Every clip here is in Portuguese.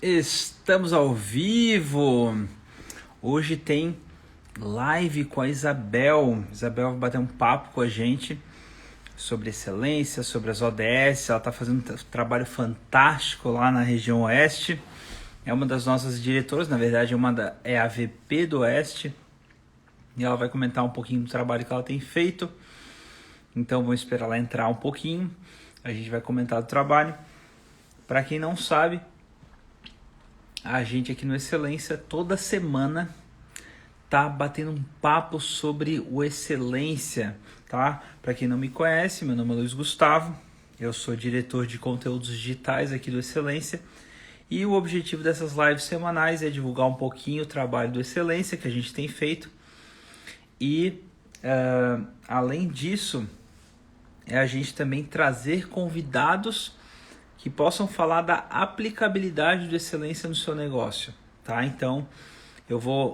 Estamos ao vivo. Hoje tem live com a Isabel. Isabel vai bater um papo com a gente sobre excelência, sobre as ODS. Ela está fazendo um trabalho fantástico lá na região Oeste. É uma das nossas diretoras, na verdade é a VP do Oeste. E ela vai comentar um pouquinho do trabalho que ela tem feito. Então vamos esperar ela entrar um pouquinho. A gente vai comentar do trabalho. Para quem não sabe, a gente aqui no Excelência toda semana tá batendo um papo sobre o Excelência, tá? Para quem não me conhece, meu nome é Luiz Gustavo, eu sou diretor de conteúdos digitais aqui do Excelência e o objetivo dessas lives semanais é divulgar um pouquinho o trabalho do Excelência que a gente tem feito e, além disso, a gente também trazer convidados que possam falar da aplicabilidade do Excelência no seu negócio, tá? Então,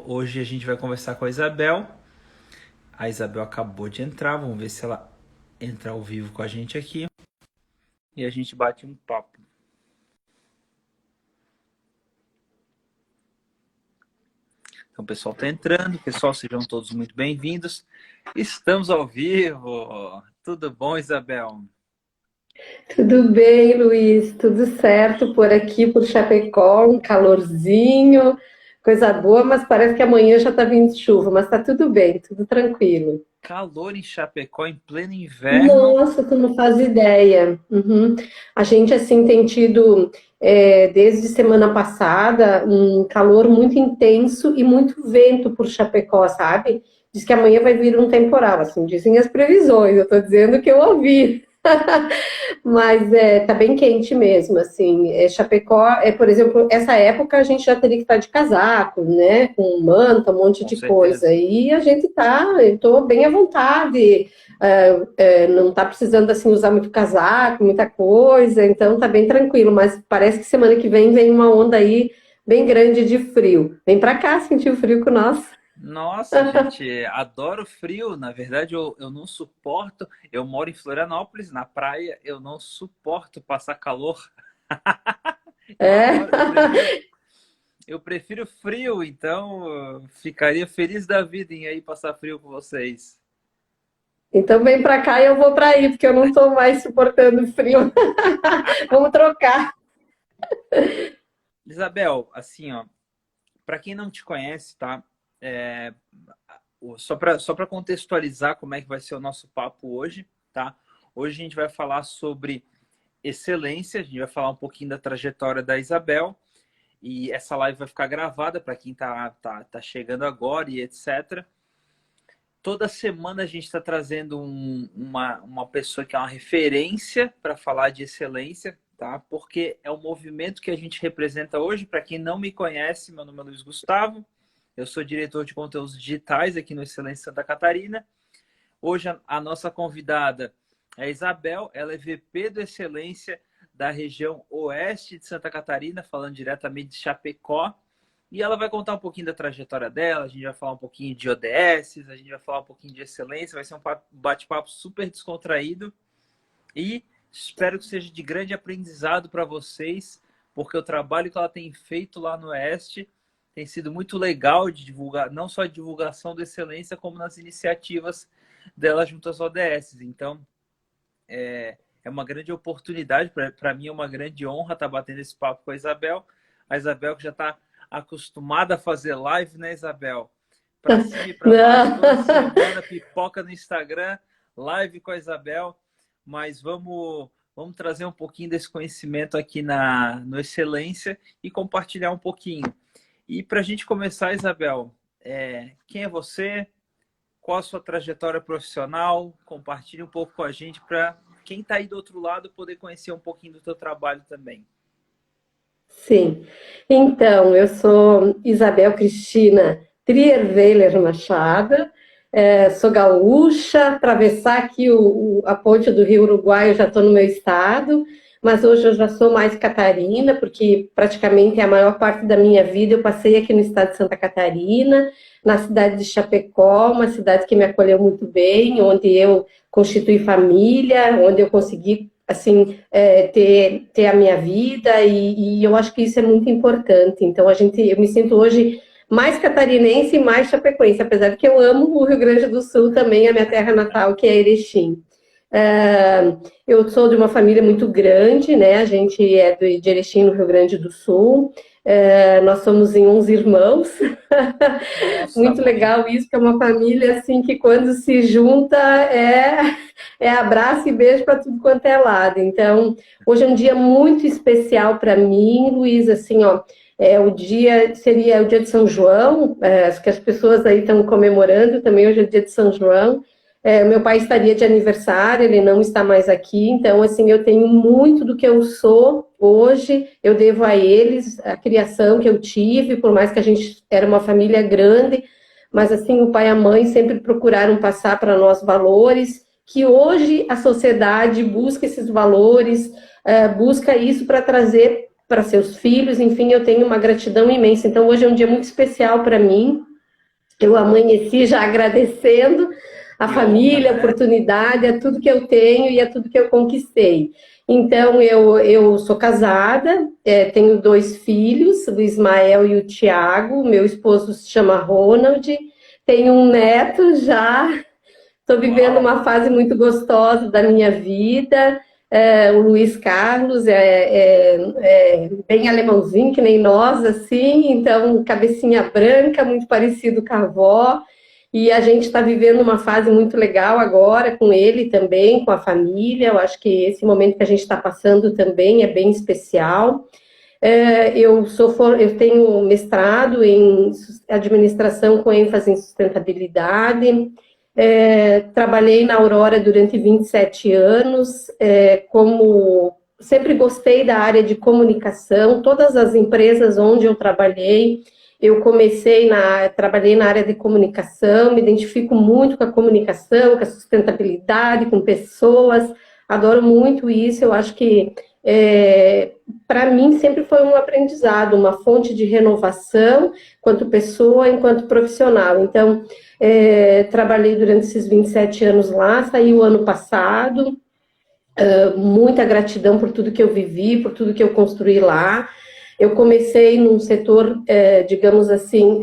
hoje a gente vai conversar com a Isabel. A Isabel acabou de entrar, vamos ver se ela entra ao vivo com a gente aqui. E a gente bate um papo. Então, o pessoal está entrando. Pessoal, sejam todos muito bem-vindos. Estamos ao vivo. Tudo bom, Isabel? Tudo bem, Luiz? Tudo certo por aqui, por Chapecó, um calorzinho, coisa boa, mas parece que amanhã já tá vindo chuva, mas tá tudo bem, tudo tranquilo. Calor em Chapecó em pleno inverno. Nossa, tu não faz ideia. Uhum. A gente, assim, tem tido, desde semana passada, um calor muito intenso e muito vento por Chapecó, sabe? Diz que amanhã vai vir um temporal, assim, dizem as previsões, eu tô dizendo que eu ouvi. Mas tá bem quente mesmo, assim. Chapecó, por exemplo, essa época a gente já teria que estar de casaco, né? Com manta, um monte Com de certeza. coisa. E a gente eu tô bem à vontade, não tá precisando assim usar muito casaco, muita coisa, então tá bem tranquilo. Mas parece que semana que vem uma onda aí bem grande de frio. Vem pra cá sentir o frio com nós. Nossa, gente, adoro frio. Na verdade, eu não suporto. Eu moro em Florianópolis, na praia. Eu não suporto passar calor. Eu É. adoro. Eu prefiro frio, então eu ficaria feliz da vida em aí passar frio com vocês. Então vem pra cá e eu vou pra aí, porque eu não tô mais suportando frio. Vamos trocar. Isabel, assim, ó, para quem não te conhece, tá? É, só para contextualizar como é que vai ser o nosso papo hoje, tá? Hoje a gente vai falar sobre excelência, a gente vai falar um pouquinho da trajetória da Isabel e essa live vai ficar gravada para quem tá chegando agora e etc. Toda semana a gente está trazendo uma pessoa que é uma referência para falar de excelência, tá? Porque é o movimento que a gente representa hoje. Para quem não me conhece, meu nome é Luiz Gustavo, eu sou diretor de conteúdos digitais aqui no Excelência Santa Catarina. Hoje a nossa convidada é a Isabel, ela é VP do Excelência da região Oeste de Santa Catarina, falando diretamente de Chapecó. E ela vai contar um pouquinho da trajetória dela, a gente vai falar um pouquinho de ODS, a gente vai falar um pouquinho de excelência, vai ser um bate-papo super descontraído e espero que seja de grande aprendizado para vocês, porque o trabalho que ela tem feito lá no Oeste tem sido muito legal de divulgar, não só a divulgação da excelência, como nas iniciativas dela junto às ODS. Então, é uma grande oportunidade, para mim é uma grande honra estar batendo esse papo com a Isabel que já está acostumada a fazer live, né, Isabel? Para cima e para baixo, toda Não. semana, pipoca no Instagram, live com a Isabel, mas vamos trazer um pouquinho desse conhecimento aqui no Excelência e compartilhar um pouquinho. E para a gente começar, Isabel, quem é você? Qual a sua trajetória profissional? Compartilhe um pouco com a gente para quem está aí do outro lado poder conhecer um pouquinho do teu trabalho também. Sim. Então, eu sou Isabel Cristina Trierweiler Machado, sou gaúcha, atravessar aqui a ponte do Rio Uruguai, eu já estou no meu estado, mas hoje eu já sou mais catarina, porque praticamente a maior parte da minha vida eu passei aqui no estado de Santa Catarina, na cidade de Chapecó, uma cidade que me acolheu muito bem, onde eu constituí família, onde eu consegui assim, ter a minha vida, e eu acho que isso é muito importante. Então, eu me sinto hoje mais catarinense e mais chapecoense, apesar de que eu amo o Rio Grande do Sul também, a minha terra natal, que é Erechim. Eu sou de uma família muito grande, né? A gente é de Erechim, no Rio Grande do Sul. Nós somos em 11 irmãos. Nossa, Muito mãe. legal isso, que é uma família assim que quando se junta é abraço e beijo para tudo quanto é lado. Então, hoje é um dia muito especial para mim, Luiz, assim, ó, seria o dia de São João, que as pessoas aí estão comemorando, também hoje é o dia de São João. Meu pai estaria de aniversário, ele não está mais aqui, então, assim, eu tenho muito do que eu sou hoje, eu devo a eles, a criação que eu tive, por mais que a gente era uma família grande, mas, assim, o pai e a mãe sempre procuraram passar para nós valores, que hoje a sociedade busca esses valores, busca isso para trazer para seus filhos, enfim, eu tenho uma gratidão imensa. Então, hoje é um dia muito especial para mim, eu amanheci já agradecendo a Que honra, família, a né? oportunidade, a tudo que eu tenho e a tudo que eu conquistei. Então, eu sou casada, tenho 2 filhos, o Ismael e o Tiago, meu esposo se chama Ronald, tenho um neto já, estou vivendo Uau! uma fase muito gostosa da minha vida. O Luiz Carlos é bem alemãozinho, que nem nós, assim, então cabecinha branca, muito parecido com a avó. E a gente está vivendo uma fase muito legal agora com ele também, com a família. Eu acho que esse momento que a gente está passando também é bem especial. Eu tenho mestrado em administração com ênfase em sustentabilidade. Trabalhei na Aurora durante 27 anos, como sempre gostei da área de comunicação, todas as empresas onde eu trabalhei, trabalhei na área de comunicação, me identifico muito com a comunicação, com a sustentabilidade, com pessoas, adoro muito isso, eu acho que para mim sempre foi um aprendizado, uma fonte de renovação, enquanto pessoa, enquanto profissional. Então, trabalhei durante esses 27 anos lá, saí o ano passado, muita gratidão por tudo que eu vivi, por tudo que eu construí lá. Eu comecei num setor, digamos assim,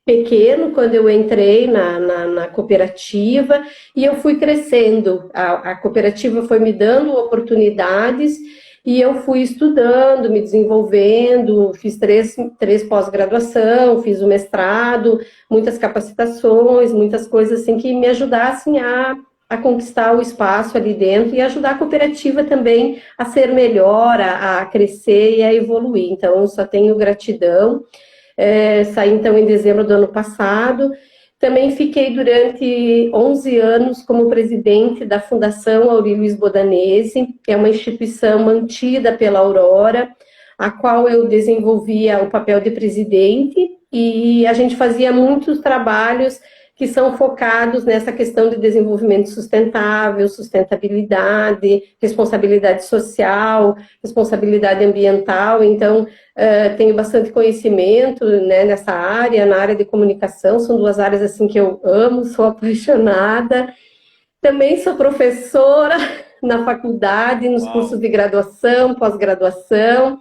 pequeno, quando eu entrei na cooperativa, e eu fui crescendo. A cooperativa foi me dando oportunidades, e eu fui estudando, me desenvolvendo, fiz três pós-graduação, fiz o mestrado, muitas capacitações, muitas coisas assim que me ajudassem a conquistar o espaço ali dentro e ajudar a cooperativa também a ser melhor, a crescer e a evoluir. Então, só tenho gratidão. Saí então em dezembro do ano passado. Também fiquei durante 11 anos como presidente da Fundação Auri Luiz Bodanese, que é uma instituição mantida pela Aurora, a qual eu desenvolvia o papel de presidente, e a gente fazia muitos trabalhos que são focados nessa questão de desenvolvimento sustentável, sustentabilidade, responsabilidade social, responsabilidade ambiental. Então, tenho bastante conhecimento, né, nessa área, na área de comunicação, são 2 áreas assim que eu amo, sou apaixonada. Também sou professora na faculdade, nos cursos Uau! de graduação, pós-graduação.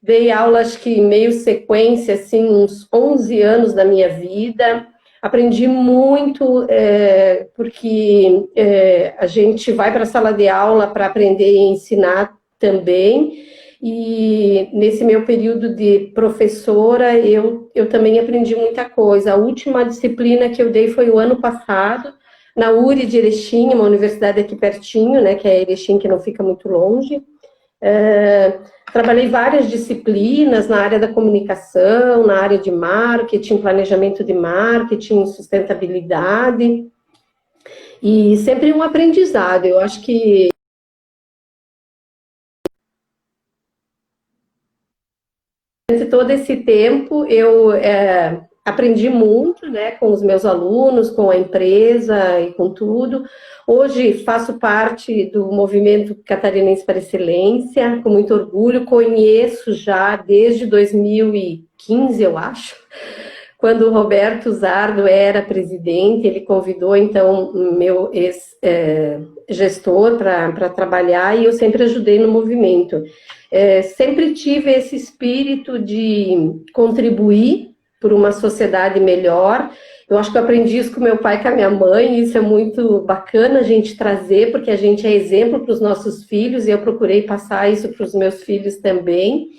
Dei aula, acho que meio sequência, assim, uns 11 anos da minha vida. Aprendi muito, porque a gente vai para a sala de aula para aprender e ensinar também. E nesse meu período de professora, eu também aprendi muita coisa. A última disciplina que eu dei foi o ano passado, na URI de Erechim, uma universidade aqui pertinho, né, que é Erechim, que não fica muito longe. Trabalhei várias disciplinas na área da comunicação, na área de marketing, planejamento de marketing, sustentabilidade, e sempre um aprendizado. Eu acho que durante todo esse tempo eu aprendi muito, né, com os meus alunos, com a empresa e com tudo. Hoje faço parte do movimento Catarinense para Excelência, com muito orgulho, conheço já desde 2015, eu acho, quando o Roberto Zardo era presidente, ele convidou então meu gestor para trabalhar e eu sempre ajudei no movimento. Sempre tive esse espírito de contribuir por uma sociedade melhor. Eu acho que eu aprendi isso com meu pai e com a minha mãe, e isso é muito bacana a gente trazer, porque a gente é exemplo para os nossos filhos, e eu procurei passar isso para os meus filhos também.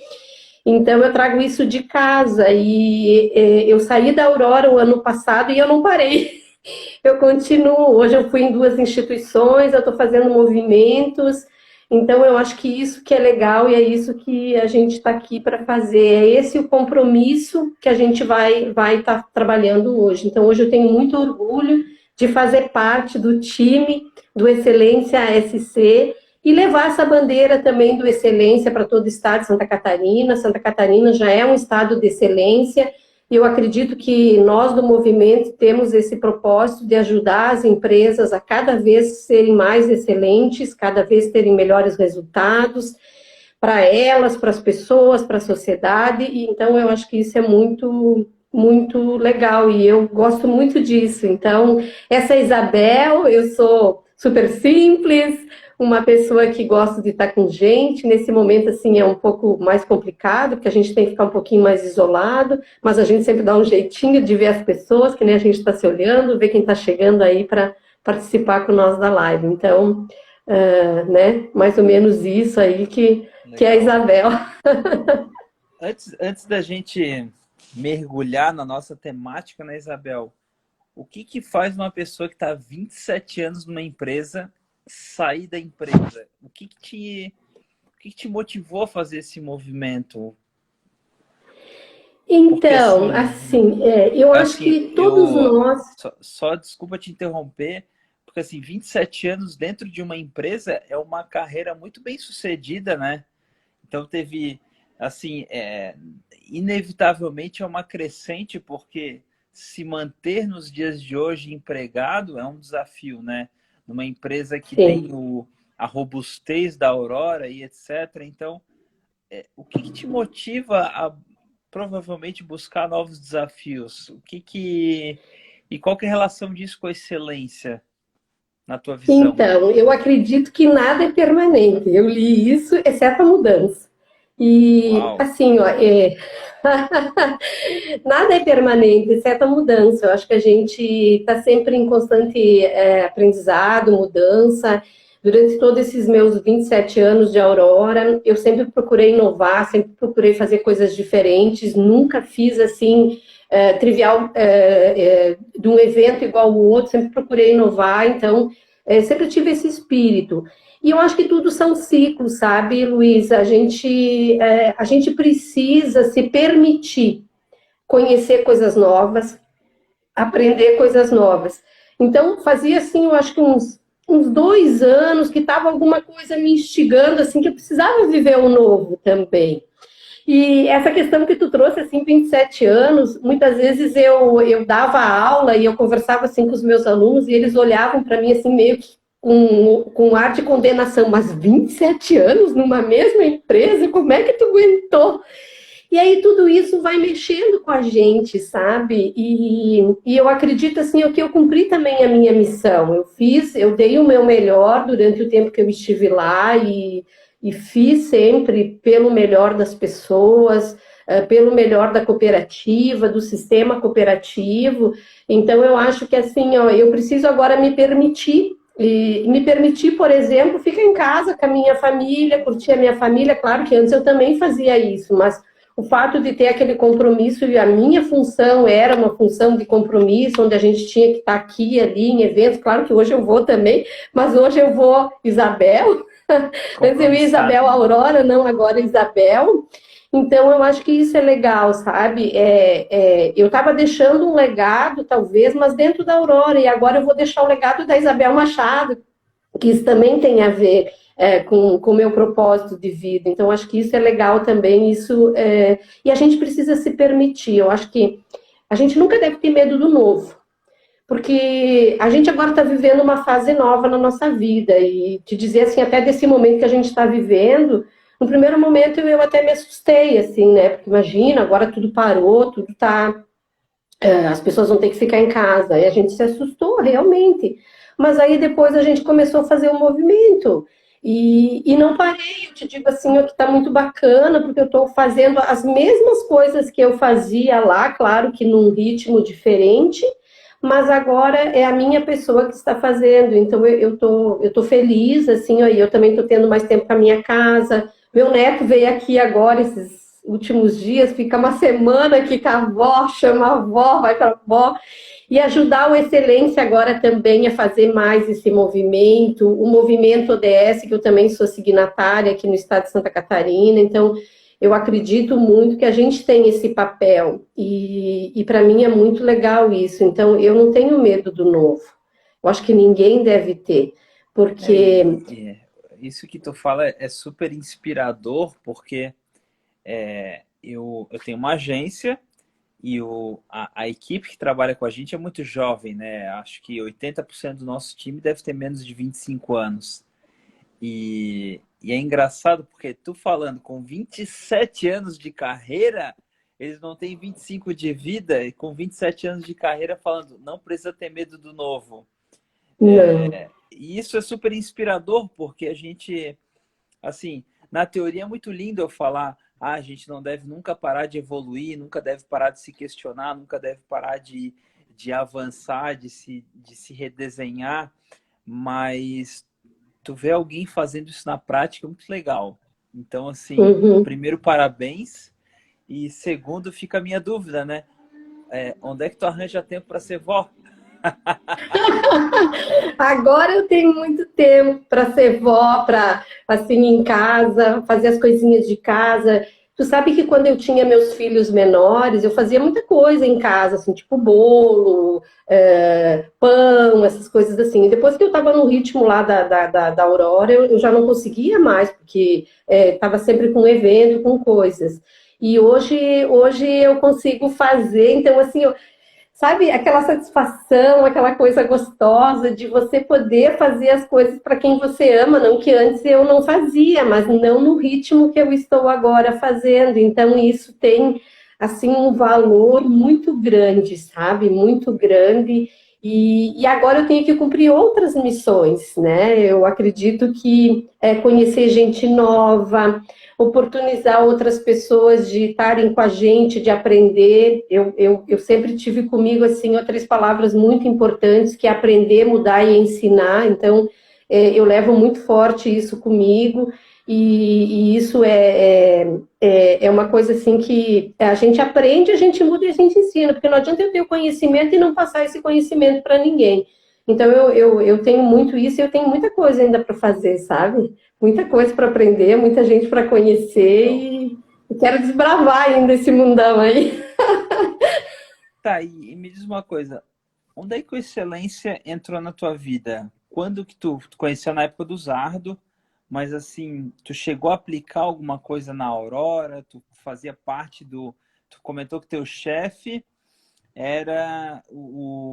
Então, eu trago isso de casa, e eu saí da Aurora o ano passado e eu não parei. Eu continuo. Hoje eu fui em 2 instituições, eu estou fazendo movimentos, então eu acho que isso que é legal e é isso que a gente está aqui para fazer. É esse o compromisso que a gente vai estar trabalhando hoje. Então hoje eu tenho muito orgulho de fazer parte do time do Excelência SC e levar essa bandeira também do Excelência para todo o estado de Santa Catarina. Santa Catarina já é um estado de excelência. E eu acredito que nós do movimento temos esse propósito de ajudar as empresas a cada vez serem mais excelentes, cada vez terem melhores resultados para elas, para as pessoas, para a sociedade. E então eu acho que isso é muito, muito legal e eu gosto muito disso. Então, essa é a Isabel, eu sou super simples, uma pessoa que gosta de estar com gente. Nesse momento, assim, é um pouco mais complicado, porque a gente tem que ficar um pouquinho mais isolado, mas a gente sempre dá um jeitinho de ver as pessoas, que nem a gente está se olhando, ver quem está chegando aí para participar com nós da live. Então, né, mais ou menos isso aí que é a Isabel. Antes da gente mergulhar na nossa temática, né, Isabel? O que faz uma pessoa que está há 27 anos numa empresa sair da empresa? O que te motivou a fazer esse movimento? Então, porque, assim, eu acho que todos nós... Só desculpa te interromper, porque assim, 27 anos dentro de uma empresa é uma carreira muito bem sucedida, né? Então teve, assim, inevitavelmente é uma crescente, porque se manter nos dias de hoje empregado é um desafio, né? Numa empresa que tem a robustez da Aurora e etc. Então, o que te motiva a provavelmente buscar novos desafios? E qual que é a relação disso com a excelência, na tua visão? Então, eu acredito que nada é permanente. Eu li isso, exceto a mudança. E, uau, assim, ó, nada é permanente, exceto a mudança. Eu acho que a gente está sempre em constante aprendizado, mudança. Durante todos esses meus 27 anos de Aurora, eu sempre procurei inovar, sempre procurei fazer coisas diferentes, nunca fiz assim, trivial, de um evento igual ao outro, sempre procurei inovar, então, sempre tive esse espírito. E eu acho que tudo são ciclos, sabe, Luiz? A gente precisa se permitir conhecer coisas novas, aprender coisas novas. Então, fazia assim, eu acho que uns 2 anos que estava alguma coisa me instigando, assim, que eu precisava viver o novo também. E essa questão que tu trouxe, assim, 27 anos, muitas vezes eu dava aula e eu conversava, assim, com os meus alunos e eles olhavam para mim, assim, meio que com ar de condenação. Mas 27 anos numa mesma empresa, como é que tu aguentou? E aí tudo isso vai mexendo com a gente, sabe? E eu acredito, assim, que eu cumpri também a minha missão. Eu dei o meu melhor durante o tempo que eu estive lá e fiz sempre pelo melhor das pessoas, pelo melhor da cooperativa, do sistema cooperativo. Então, eu acho que, assim, eu preciso agora me permitir, por exemplo, ficar em casa com a minha família, curtir a minha família. Claro que antes eu também fazia isso, mas o fato de ter aquele compromisso, e a minha função era uma função de compromisso, onde a gente tinha que estar aqui, ali, em eventos. Claro que hoje eu vou também, mas hoje eu vou Isabel. Antes eu ia Isabel Aurora, não, agora Isabel. Então, eu acho que isso é legal, sabe? Eu estava deixando um legado, talvez, mas dentro da Aurora, e agora eu vou deixar o legado da Isabel Machado, que isso também tem a ver com o meu propósito de vida. Então, acho que isso é legal também, e a gente precisa se permitir. Eu acho que a gente nunca deve ter medo do novo, porque a gente agora está vivendo uma fase nova na nossa vida, e te dizer assim, até desse momento que a gente está vivendo, no primeiro momento eu até me assustei, assim, né, porque imagina, agora tudo parou, tudo está as pessoas vão ter que ficar em casa. E a gente se assustou, realmente. Mas aí depois a gente começou a fazer um movimento. E não parei, eu te digo assim, ó, que está muito bacana, porque eu estou fazendo as mesmas coisas que eu fazia lá, claro que num ritmo diferente, mas agora é a minha pessoa que está fazendo. Então eu tô feliz, assim, ó, e eu também estou tendo mais tempo com a minha casa. Meu neto veio aqui agora, esses últimos dias, fica uma semana aqui com a avó, chama a avó, vai para a avó. E ajudar o Excelência agora também a fazer mais esse movimento, o movimento ODS, que eu também sou signatária aqui no estado de Santa Catarina, então eu acredito muito que a gente tem esse papel, e para mim é muito legal isso, então eu não tenho medo do novo, eu acho que ninguém deve ter, porque... Isso que tu fala é super inspirador, porque eu tenho uma agência, e a equipe que trabalha com a gente é muito jovem, né? Acho que 80% do nosso time deve ter menos de 25 anos. E é engraçado porque tu falando com 27 anos de carreira, eles não têm 25 de vida, e com 27 anos de carreira falando, não precisa ter medo do novo. Não. E isso é super inspirador, porque a gente, assim, na teoria é muito lindo eu falar, a gente não deve nunca parar de evoluir, nunca deve parar de se questionar, nunca deve parar de avançar, de se redesenhar, mas tu vê alguém fazendo isso na prática é muito legal. Então, assim, Uhum. primeiro, parabéns, e segundo, fica a minha dúvida, né? Onde é que tu arranja tempo para ser vó? Agora eu tenho muito tempo para ser vó, para assim em casa, fazer as coisinhas de casa. Tu sabe que quando eu tinha meus filhos menores, eu fazia muita coisa em casa, assim, tipo bolo, pão, essas coisas assim. E depois que eu estava no ritmo lá da Aurora, eu já não conseguia mais, porque estava sempre com evento, com coisas. E hoje eu consigo fazer, então assim, sabe, aquela satisfação, aquela coisa gostosa de você poder fazer as coisas para quem você ama, não que antes eu não fazia, mas não no ritmo que eu estou agora fazendo. Então isso tem assim um valor muito grande, sabe? Muito grande. E agora eu tenho que cumprir outras missões, né? Eu acredito que conhecer gente nova, oportunizar outras pessoas de estarem com a gente, de aprender. Eu sempre tive comigo, assim, outras palavras muito importantes, que é aprender, mudar e ensinar. Então, eu levo muito forte isso comigo, e isso é uma coisa, assim, que a gente aprende, a gente muda e a gente ensina, porque não adianta eu ter o conhecimento e não passar esse conhecimento para ninguém. Então, eu tenho muito isso, e eu tenho muita coisa ainda para fazer, sabe? Muita coisa para aprender, muita gente para conhecer, e quero desbravar ainda esse mundão aí. Tá, e me diz uma coisa, onde é que o Excelência entrou na tua vida? Quando que tu conheceu na época do Zardo, mas assim, tu chegou a aplicar alguma coisa na Aurora? Tu fazia parte do... Tu comentou que teu chefe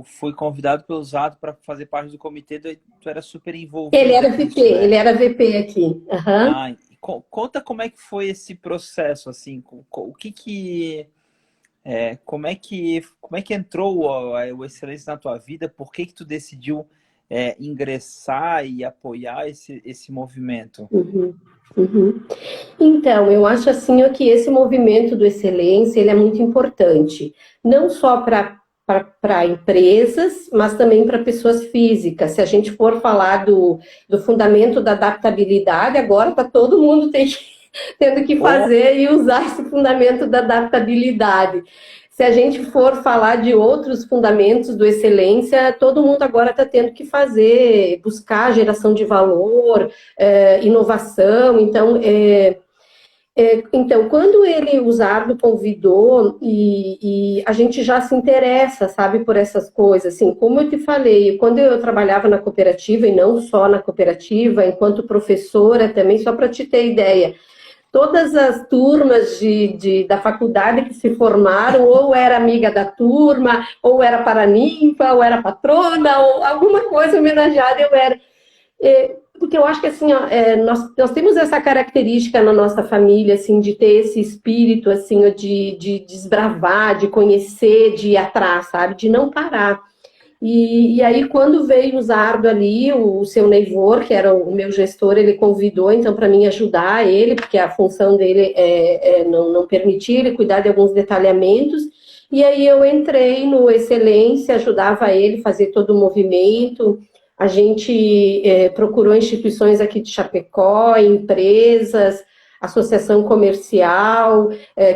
foi convidado pelo Zardo para fazer parte do comitê, tu era super Ele envolvida era VP, nisso, ele né? era VP aqui. Uhum. Ah, conta como é que foi esse processo, assim, o como é que entrou o Excelência na tua vida? Por que tu decidiu ingressar e apoiar esse movimento? Uhum. Uhum. Então, eu acho assim ó, que esse movimento do excelência ele é muito importante, não só para empresas, mas também para pessoas físicas. Se a gente for falar do fundamento da adaptabilidade, agora está todo mundo tendo que Oh, fazer e usar esse fundamento da adaptabilidade. Se a gente for falar de outros fundamentos do excelência, todo mundo agora está tendo que fazer, buscar geração de valor, inovação. Então, quando o Zardo convidou, e a gente já se interessa, sabe, por essas coisas, assim, como eu te falei, quando eu trabalhava na cooperativa, e não só na cooperativa, enquanto professora também, só para te ter ideia, todas as turmas da faculdade que se formaram, ou era amiga da turma, ou era paraninfa, ou era patrona, ou alguma coisa homenageada eu era. Porque eu acho que assim, ó, nós temos essa característica na nossa família, assim, de ter esse espírito, assim, de desbravar, de conhecer, de ir atrás, sabe? De não parar. E aí, quando veio o Zardo ali, o seu Neivor, que era o meu gestor, ele convidou, então, para mim ajudar ele, porque a função dele não permitia ele cuidar de alguns detalhamentos. E aí eu entrei no Excelência, ajudava ele a fazer todo o movimento. A gente procurou instituições aqui de Chapecó, empresas, associação comercial,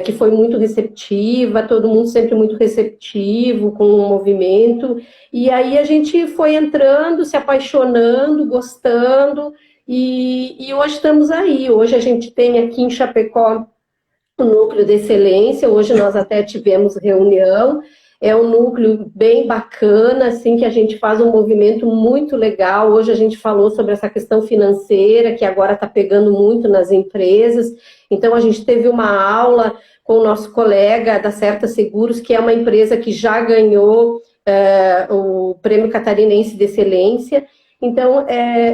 que foi muito receptiva, todo mundo sempre muito receptivo com o movimento. E aí a gente foi entrando, se apaixonando, gostando, e hoje estamos aí. Hoje a gente tem aqui em Chapecó o núcleo de excelência, hoje nós até tivemos reunião, é um núcleo bem bacana, assim, que a gente faz um movimento muito legal. Hoje a gente falou sobre essa questão financeira, que agora está pegando muito nas empresas. Então a gente teve uma aula com o nosso colega da Certa Seguros, que é uma empresa que já ganhou o Prêmio Catarinense de Excelência. Então,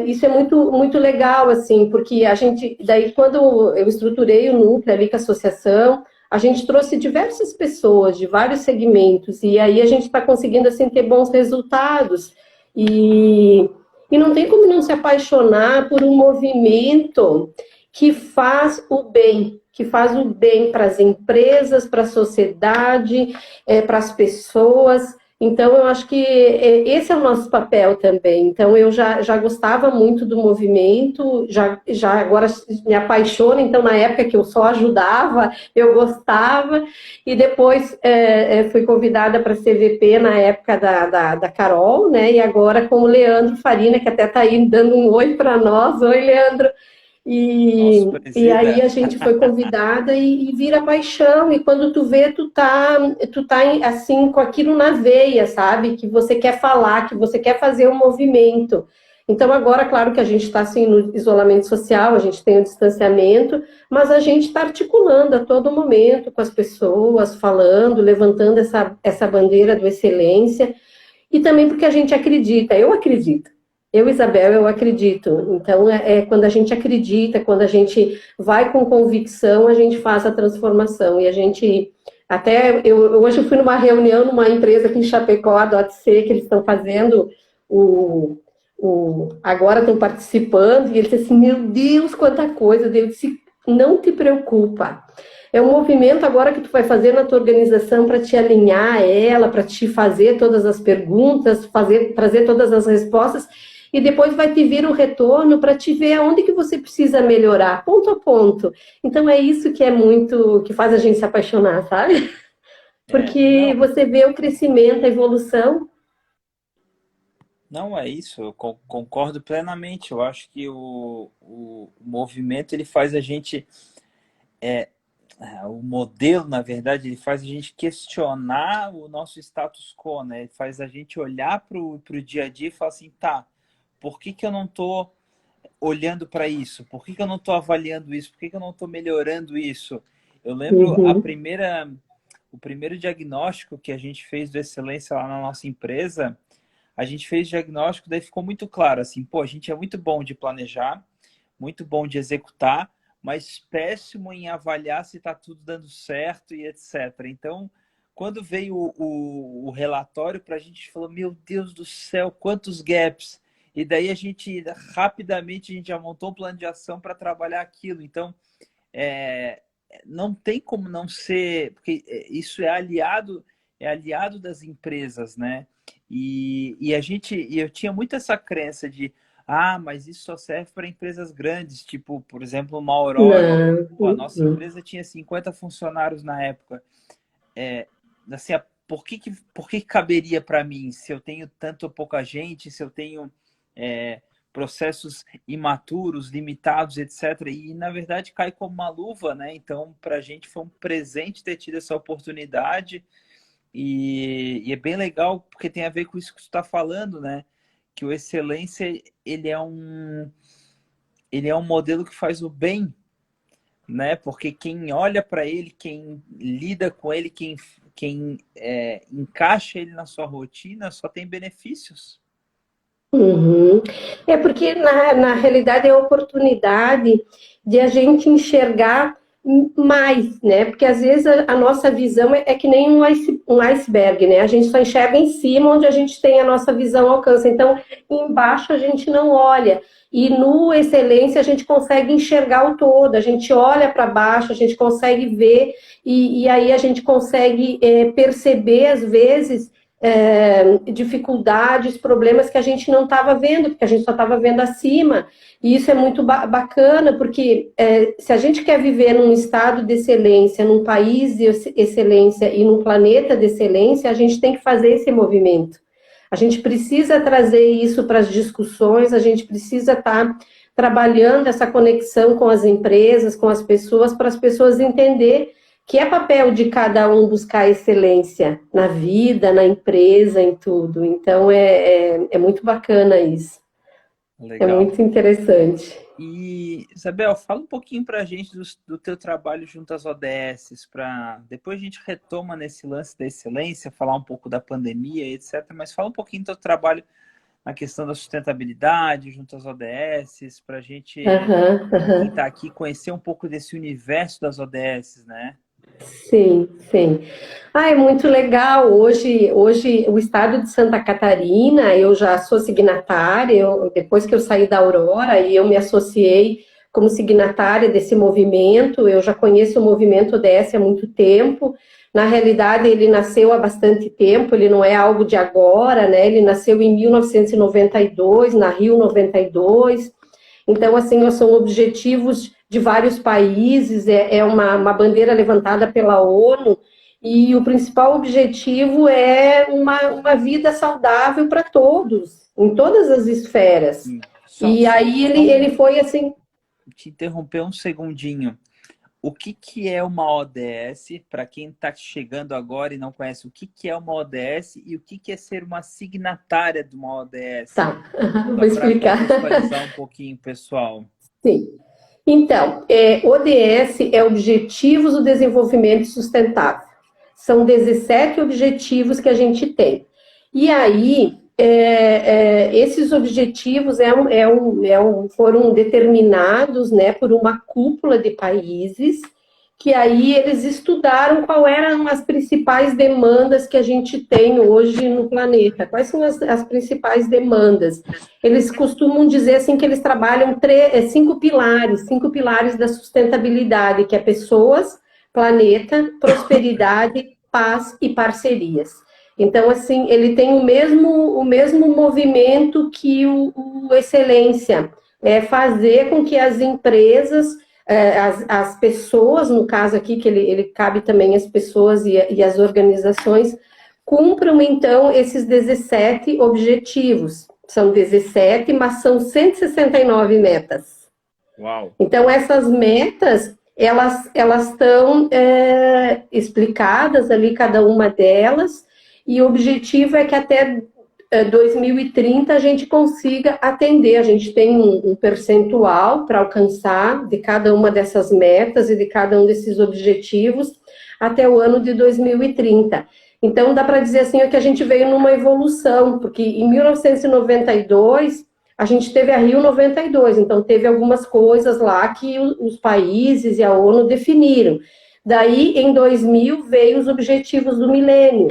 isso é muito, muito legal, assim, porque a gente, daí quando eu estruturei o núcleo ali com a associação, a gente trouxe diversas pessoas de vários segmentos, e aí a gente está conseguindo, assim, ter bons resultados. E não tem como não se apaixonar por um movimento que faz o bem, que faz o bem para as empresas, para a sociedade, para as pessoas. Então, eu acho que esse é o nosso papel também. Então, eu já gostava muito do movimento, já agora me apaixono. Então, na época que eu só ajudava, eu gostava. E depois fui convidada para ser VP na época da Carol, né? E agora com o Leandro Farina, que até está aí dando um oi para nós. Oi, Leandro. E aí a gente foi convidada e vira paixão, e quando tu vê, tu tá assim, com aquilo na veia, sabe? Que você quer falar, que você quer fazer um movimento. Então agora, claro que a gente está assim no isolamento social, a gente tem o distanciamento, mas a gente está articulando a todo momento com as pessoas, falando, levantando essa bandeira do excelência, e também porque a gente acredita, eu acredito. Eu, Isabel, eu acredito. Então, quando a gente acredita, quando a gente vai com convicção, a gente faz a transformação. E a gente, até, hoje eu fui numa reunião numa empresa aqui em Chapecó, a DOTC, que eles estão fazendo agora estão participando, e eles disseram assim, meu Deus, quanta coisa. Eu disse, não te preocupa. É um movimento agora que tu vai fazer na tua organização para te alinhar a ela, para te fazer todas as perguntas, trazer todas as respostas, e depois vai te vir o retorno para te ver aonde que você precisa melhorar, ponto a ponto. Então é isso que é muito, que faz a gente se apaixonar, sabe? Porque Não, você vê o crescimento, a evolução. não é isso, eu concordo plenamente. Eu acho que o movimento ele faz a gente, o modelo, na verdade, ele faz a gente questionar o nosso status quo, né? Ele faz a gente olhar para o dia a dia e falar assim, tá, por que que eu não estou olhando para isso? Por que que eu não estou avaliando isso? Por que que eu não estou melhorando isso? Eu lembro Uhum. o primeiro diagnóstico que a gente fez do Excelência lá na nossa empresa, a gente fez diagnóstico, daí ficou muito claro, assim, pô, a gente é muito bom de planejar, muito bom de executar, mas péssimo em avaliar se está tudo dando certo e etc. Então, quando veio o relatório para a gente, falou, meu Deus do céu, quantos gaps! E daí a gente, rapidamente, a gente já montou um plano de ação para trabalhar aquilo. Então, é, não tem como não ser, porque isso é aliado das empresas, né? E eu tinha muito essa crença de, mas isso só serve para empresas grandes, tipo, por exemplo, uma Aurora. Não. Pô, a nossa Uhum. empresa tinha 50 funcionários na época. Assim, por que caberia para mim se eu tenho tanto ou pouca gente, se eu tenho processos imaturos, limitados, etc. E, na verdade, cai como uma luva, né? Então, para a gente foi um presente ter tido essa oportunidade e é bem legal porque tem a ver com isso que tu está falando, né? Que o Excelência, ele é um modelo que faz o bem, né? Porque quem olha para ele, quem lida com ele, quem encaixa ele na sua rotina, só tem benefícios. Uhum. É porque, na realidade, é a oportunidade de a gente enxergar mais, né? Porque às vezes a nossa visão é que nem um iceberg, né? A gente só enxerga em cima, onde a gente tem a nossa visão alcança. Então, embaixo a gente não olha. E no Excelência a gente consegue enxergar o todo, a gente olha para baixo, a gente consegue ver, e aí a gente consegue perceber, às vezes, dificuldades, problemas que a gente não estava vendo, porque a gente só estava vendo acima. E isso é muito bacana, porque se a gente quer viver num estado de excelência, num país de excelência e num planeta de excelência, a gente tem que fazer esse movimento. A gente precisa trazer isso para as discussões, a gente precisa estar trabalhando essa conexão com as empresas, com as pessoas, para as pessoas entender que é papel de cada um buscar excelência na vida, na empresa, em tudo. Então, é muito bacana isso. É Legal. muito interessante. E, Isabel, fala um pouquinho para a gente do teu trabalho junto às ODSs, para depois a gente retoma nesse lance da excelência, falar um pouco da pandemia, etc. Mas fala um pouquinho do teu trabalho na questão da sustentabilidade junto às ODSs, para a gente, quem está aqui, conhecer um pouco desse universo das ODSs, né? Sim, sim. Ah, é muito legal. Hoje o estado de Santa Catarina, eu já sou signatária, depois que eu saí da Aurora e eu me associei como signatária desse movimento, eu já conheço o movimento ODS há muito tempo. Na realidade, ele nasceu há bastante tempo, ele não é algo de agora, né? Ele nasceu em 1992, na Rio 92. Então, assim, são objetivos de vários países, é uma bandeira levantada pela ONU, e o principal objetivo é uma vida saudável para todos, em todas as esferas. E aí ele foi assim. Te interromper um segundinho. O que é uma ODS? Para quem está chegando agora e não conhece, o que é uma ODS e o que é ser uma signatária de uma ODS? Tá, vou Só para explicar. contextualizar um pouquinho, pessoal. Sim. Então, ODS é Objetivos do Desenvolvimento Sustentável. São 17 objetivos que a gente tem. E aí, esses objetivos foram determinados, né, por uma cúpula de países, que aí eles estudaram quais eram as principais demandas que a gente tem hoje no planeta. Quais são as principais demandas? Eles costumam dizer assim que eles trabalham cinco pilares da sustentabilidade, que é pessoas, planeta, prosperidade, paz e parcerias. Então, assim, ele tem o mesmo movimento que o Excelência, é fazer com que as empresas, as pessoas, no caso aqui, que ele cabe também as pessoas e as organizações, cumpram, então, esses 17 objetivos. São 17, mas são 169 metas. Uau! Então, essas metas, elas estão explicadas ali, cada uma delas, e o objetivo é que até 2030 a gente consiga atender. A gente tem um percentual para alcançar de cada uma dessas metas e de cada um desses objetivos até o ano de 2030. Então, dá para dizer assim que a gente veio numa evolução, porque em 1992 a gente teve a Rio 92, então teve algumas coisas lá que os países e a ONU definiram. Daí, em 2000, veio os objetivos do milênio.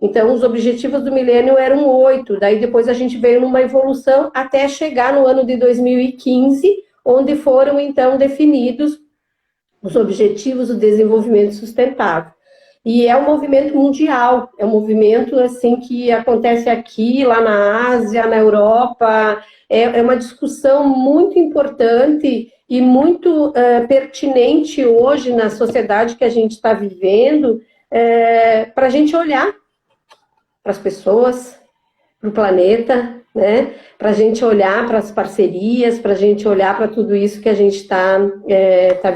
Então, os objetivos do milênio eram 8, daí depois a gente veio numa evolução até chegar no ano de 2015, onde foram, então, definidos os objetivos do desenvolvimento sustentável. E é um movimento mundial, é um movimento assim que acontece aqui, lá na Ásia, na Europa, é uma discussão muito importante e muito pertinente hoje na sociedade que a gente está vivendo, para a gente olhar para as pessoas, para o planeta, né? Para a gente olhar para as parcerias, para a gente olhar para tudo isso que a gente está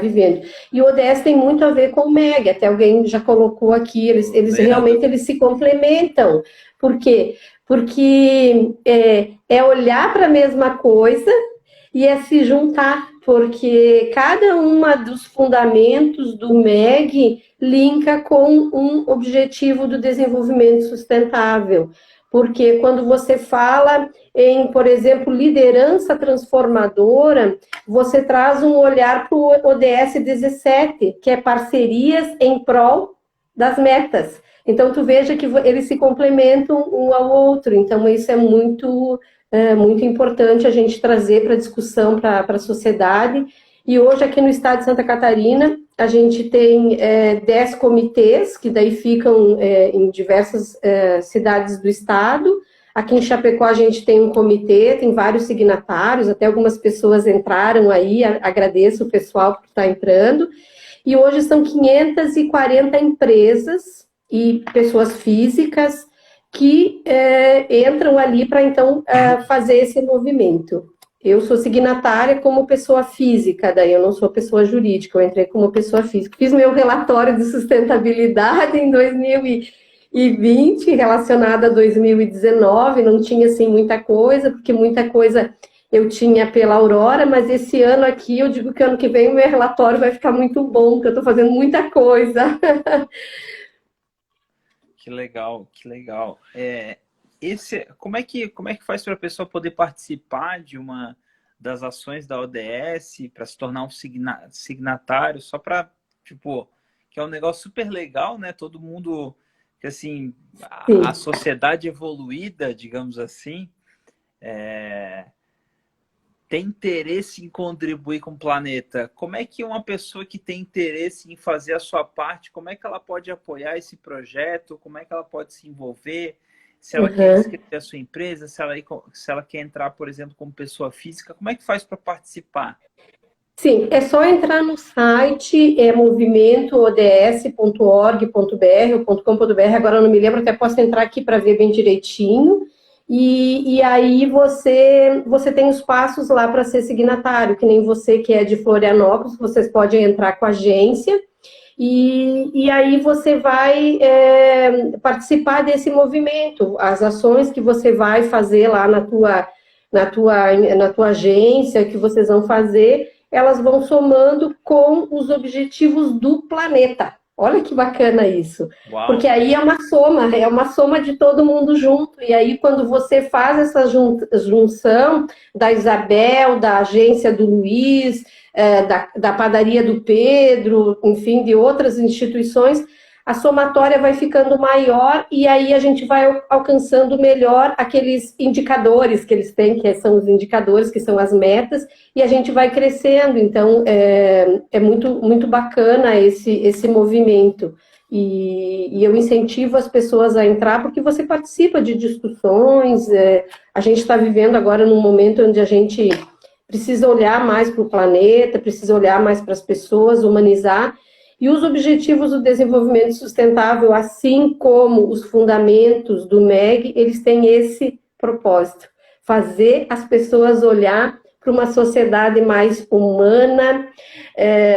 vivendo. E o ODS tem muito a ver com o MEG, até alguém já colocou aqui, eles realmente eles se complementam. Por quê? Porque é olhar para a mesma coisa e é se juntar, porque cada uma dos fundamentos do MEG linka com um objetivo do desenvolvimento sustentável. porque quando você fala em, por exemplo, liderança transformadora, você traz um olhar para o ODS 17, que é parcerias em prol das metas. Então, tu veja que eles se complementam um ao outro. Então, isso é muito importante a gente trazer para discussão para a sociedade. E hoje, aqui no estado de Santa Catarina, a gente tem 10 comitês, que daí ficam em diversas cidades do estado. Aqui em Chapecó a gente tem um comitê, tem vários signatários, até algumas pessoas entraram aí, agradeço o pessoal por estar entrando. E hoje são 540 empresas e pessoas físicas que entram ali para, então, fazer esse movimento. Eu sou signatária como pessoa física, daí eu não sou pessoa jurídica, eu entrei como pessoa física. Fiz meu relatório de sustentabilidade em 2020, relacionado a 2019, não tinha, assim, muita coisa, porque muita coisa eu tinha pela Aurora, mas esse ano aqui, eu digo que ano que vem o meu relatório vai ficar muito bom, porque eu estou fazendo muita coisa. Que legal, que legal. Como é que faz para a pessoa poder participar de uma das ações da ODS para se tornar um signatário, só para, tipo, que é um negócio super legal, né? Todo mundo, que assim, a sociedade evoluída, digamos assim, tem interesse em contribuir com o planeta. Como é que uma pessoa que tem interesse em fazer a sua parte, como é que ela pode apoiar esse projeto? Como é que ela pode se envolver? Se ela quer inscrever a sua empresa, se ela quer entrar, por exemplo, como pessoa física, como é que faz para participar? Sim, é só entrar no site, movimento.ods.org.br ou .com.br, agora eu não me lembro, até posso entrar aqui para ver bem direitinho. E aí você tem os passos lá para ser signatário, que nem você que é de Florianópolis, vocês podem entrar com a agência, e aí você vai participar desse movimento, as ações que você vai fazer lá na tua agência, que vocês vão fazer, elas vão somando com os objetivos do planeta. Olha que bacana isso. Uau. Porque aí é uma soma de todo mundo junto. E aí, quando você faz essa junção da Isabel, da agência do Luiz, da padaria do Pedro, enfim, de outras instituições, a somatória vai ficando maior e aí a gente vai alcançando melhor aqueles indicadores que eles têm, que são os indicadores, que são as metas, e a gente vai crescendo. Então, é muito, muito bacana esse movimento. E eu incentivo as pessoas a entrar porque você participa de discussões. A gente está vivendo agora num momento onde a gente precisa olhar mais para o planeta, precisa olhar mais para as pessoas, humanizar. E os Objetivos do Desenvolvimento Sustentável, assim como os fundamentos do MEG, eles têm esse propósito: fazer as pessoas olhar para uma sociedade mais humana,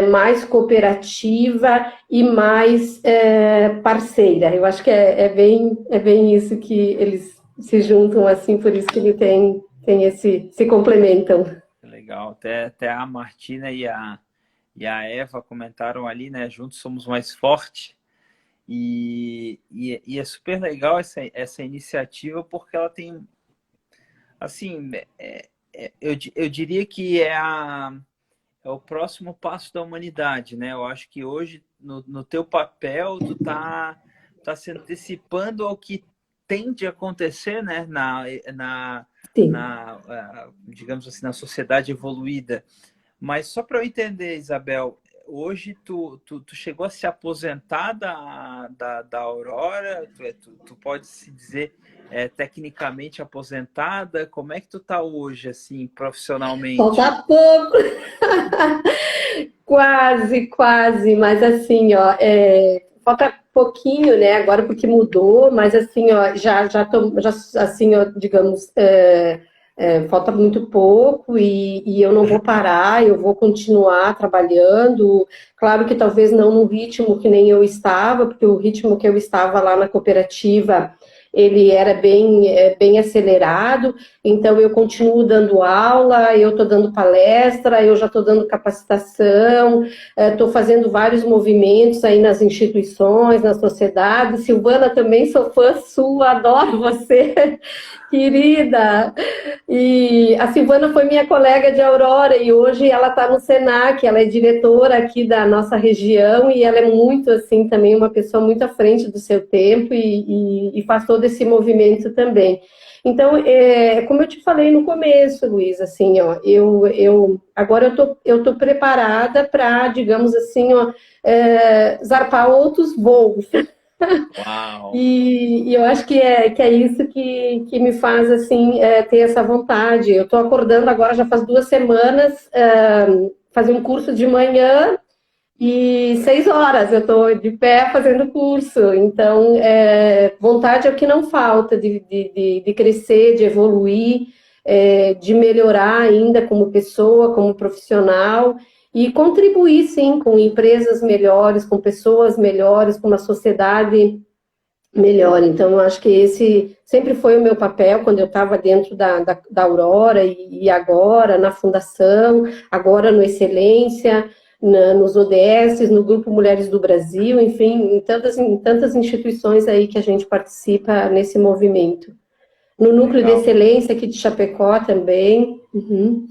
mais cooperativa e mais parceira. Eu acho que é bem isso que eles se juntam assim, por isso que eles se complementam. Legal, até a Martina e a Eva comentaram ali, né? Juntos somos mais fortes. E é super legal essa iniciativa, porque ela tem, assim, eu diria que é o próximo passo da humanidade, né? Eu acho que hoje, no teu papel, tu tá se antecipando ao que tende a acontecer, né? Digamos assim, na sociedade evoluída. Mas só para eu entender, Isabel, hoje tu chegou a se aposentar da Aurora? Tu pode se dizer tecnicamente aposentada? Como é que tu tá hoje, assim, profissionalmente? Falta pouco! Quase, mas assim, ó, falta pouquinho, né, agora porque mudou, mas assim, ó, já assim, ó, digamos, falta muito pouco e eu não vou parar, eu vou continuar trabalhando, claro que talvez não no ritmo que nem eu estava, porque o ritmo que eu estava lá na cooperativa ele era bem acelerado, então eu continuo dando aula, eu estou dando palestra, eu já estou dando capacitação, estou fazendo vários movimentos aí nas instituições, na sociedade. Silvana, também sou fã sua, adoro você, querida. E a Silvana foi minha colega de Aurora e hoje ela está no Senac, ela é diretora aqui da nossa região e ela é muito, assim, também uma pessoa muito à frente do seu tempo e faz todo esse movimento também. Então, como eu te falei no começo, Luiz, assim, ó, agora eu tô preparada para, digamos assim, ó, zarpar outros voos. Uau! E eu acho que é isso que me faz, assim, ter essa vontade. Eu estou acordando agora, já faz 2 semanas, fazer um curso de manhã e 6 horas eu estou de pé fazendo curso. Então, vontade é o que não falta de crescer, de evoluir, de melhorar ainda como pessoa, como profissional e contribuir, sim, com empresas melhores, com pessoas melhores, com uma sociedade melhor. Então, eu acho que esse sempre foi o meu papel quando eu estava dentro da Aurora e agora na Fundação, agora no Excelência, nos ODS, no Grupo Mulheres do Brasil, enfim, em tantas instituições aí que a gente participa nesse movimento. No Núcleo de Legal. Excelência aqui de Chapecó também. Uhum.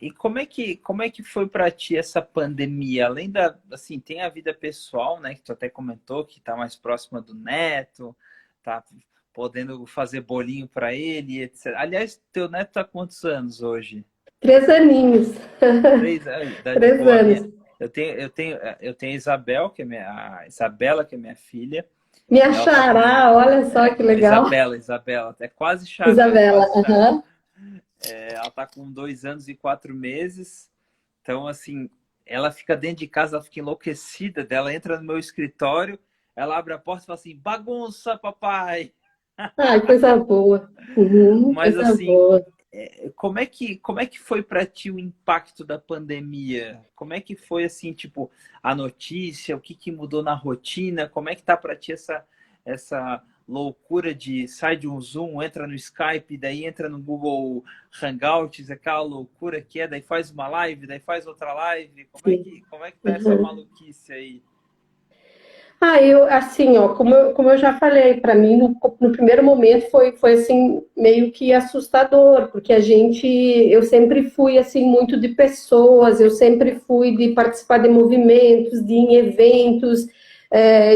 E como é que foi para ti essa pandemia? Além assim, tem a vida pessoal, né, que tu até comentou, que tá mais próxima do neto, tá podendo fazer bolinho para ele, etc. Aliás, teu neto tá quantos anos hoje? 3 aninhos. 3 anos, idade 3 boa. anos. Eu tenho a Isabel, a Isabela, que é minha filha, Minha e ela tá xará, olha só que legal. Isabela, é quase xará, Isabela, quase xará. aham. Ela tá com 2 anos e 4 meses. Então, assim, ela fica dentro de casa, ela fica enlouquecida dela, entra no meu escritório, ela abre a porta e fala assim, bagunça, papai! Ai, coisa boa. Uhum, Mas, coisa assim, boa. como é que foi para ti o impacto da pandemia? Como é que foi, assim, tipo, a notícia, o que mudou na rotina? Como é que tá para ti essa loucura de sai de um Zoom, entra no Skype, daí entra no Google Hangouts, aquela loucura que daí faz uma live, daí faz outra live. Sim. Como é que tá essa Uhum. maluquice aí? Eu, assim, ó, como eu já falei, para mim, no primeiro momento foi, assim, meio que assustador, porque eu sempre fui, assim, muito de pessoas, eu sempre fui de participar de movimentos, de ir em eventos,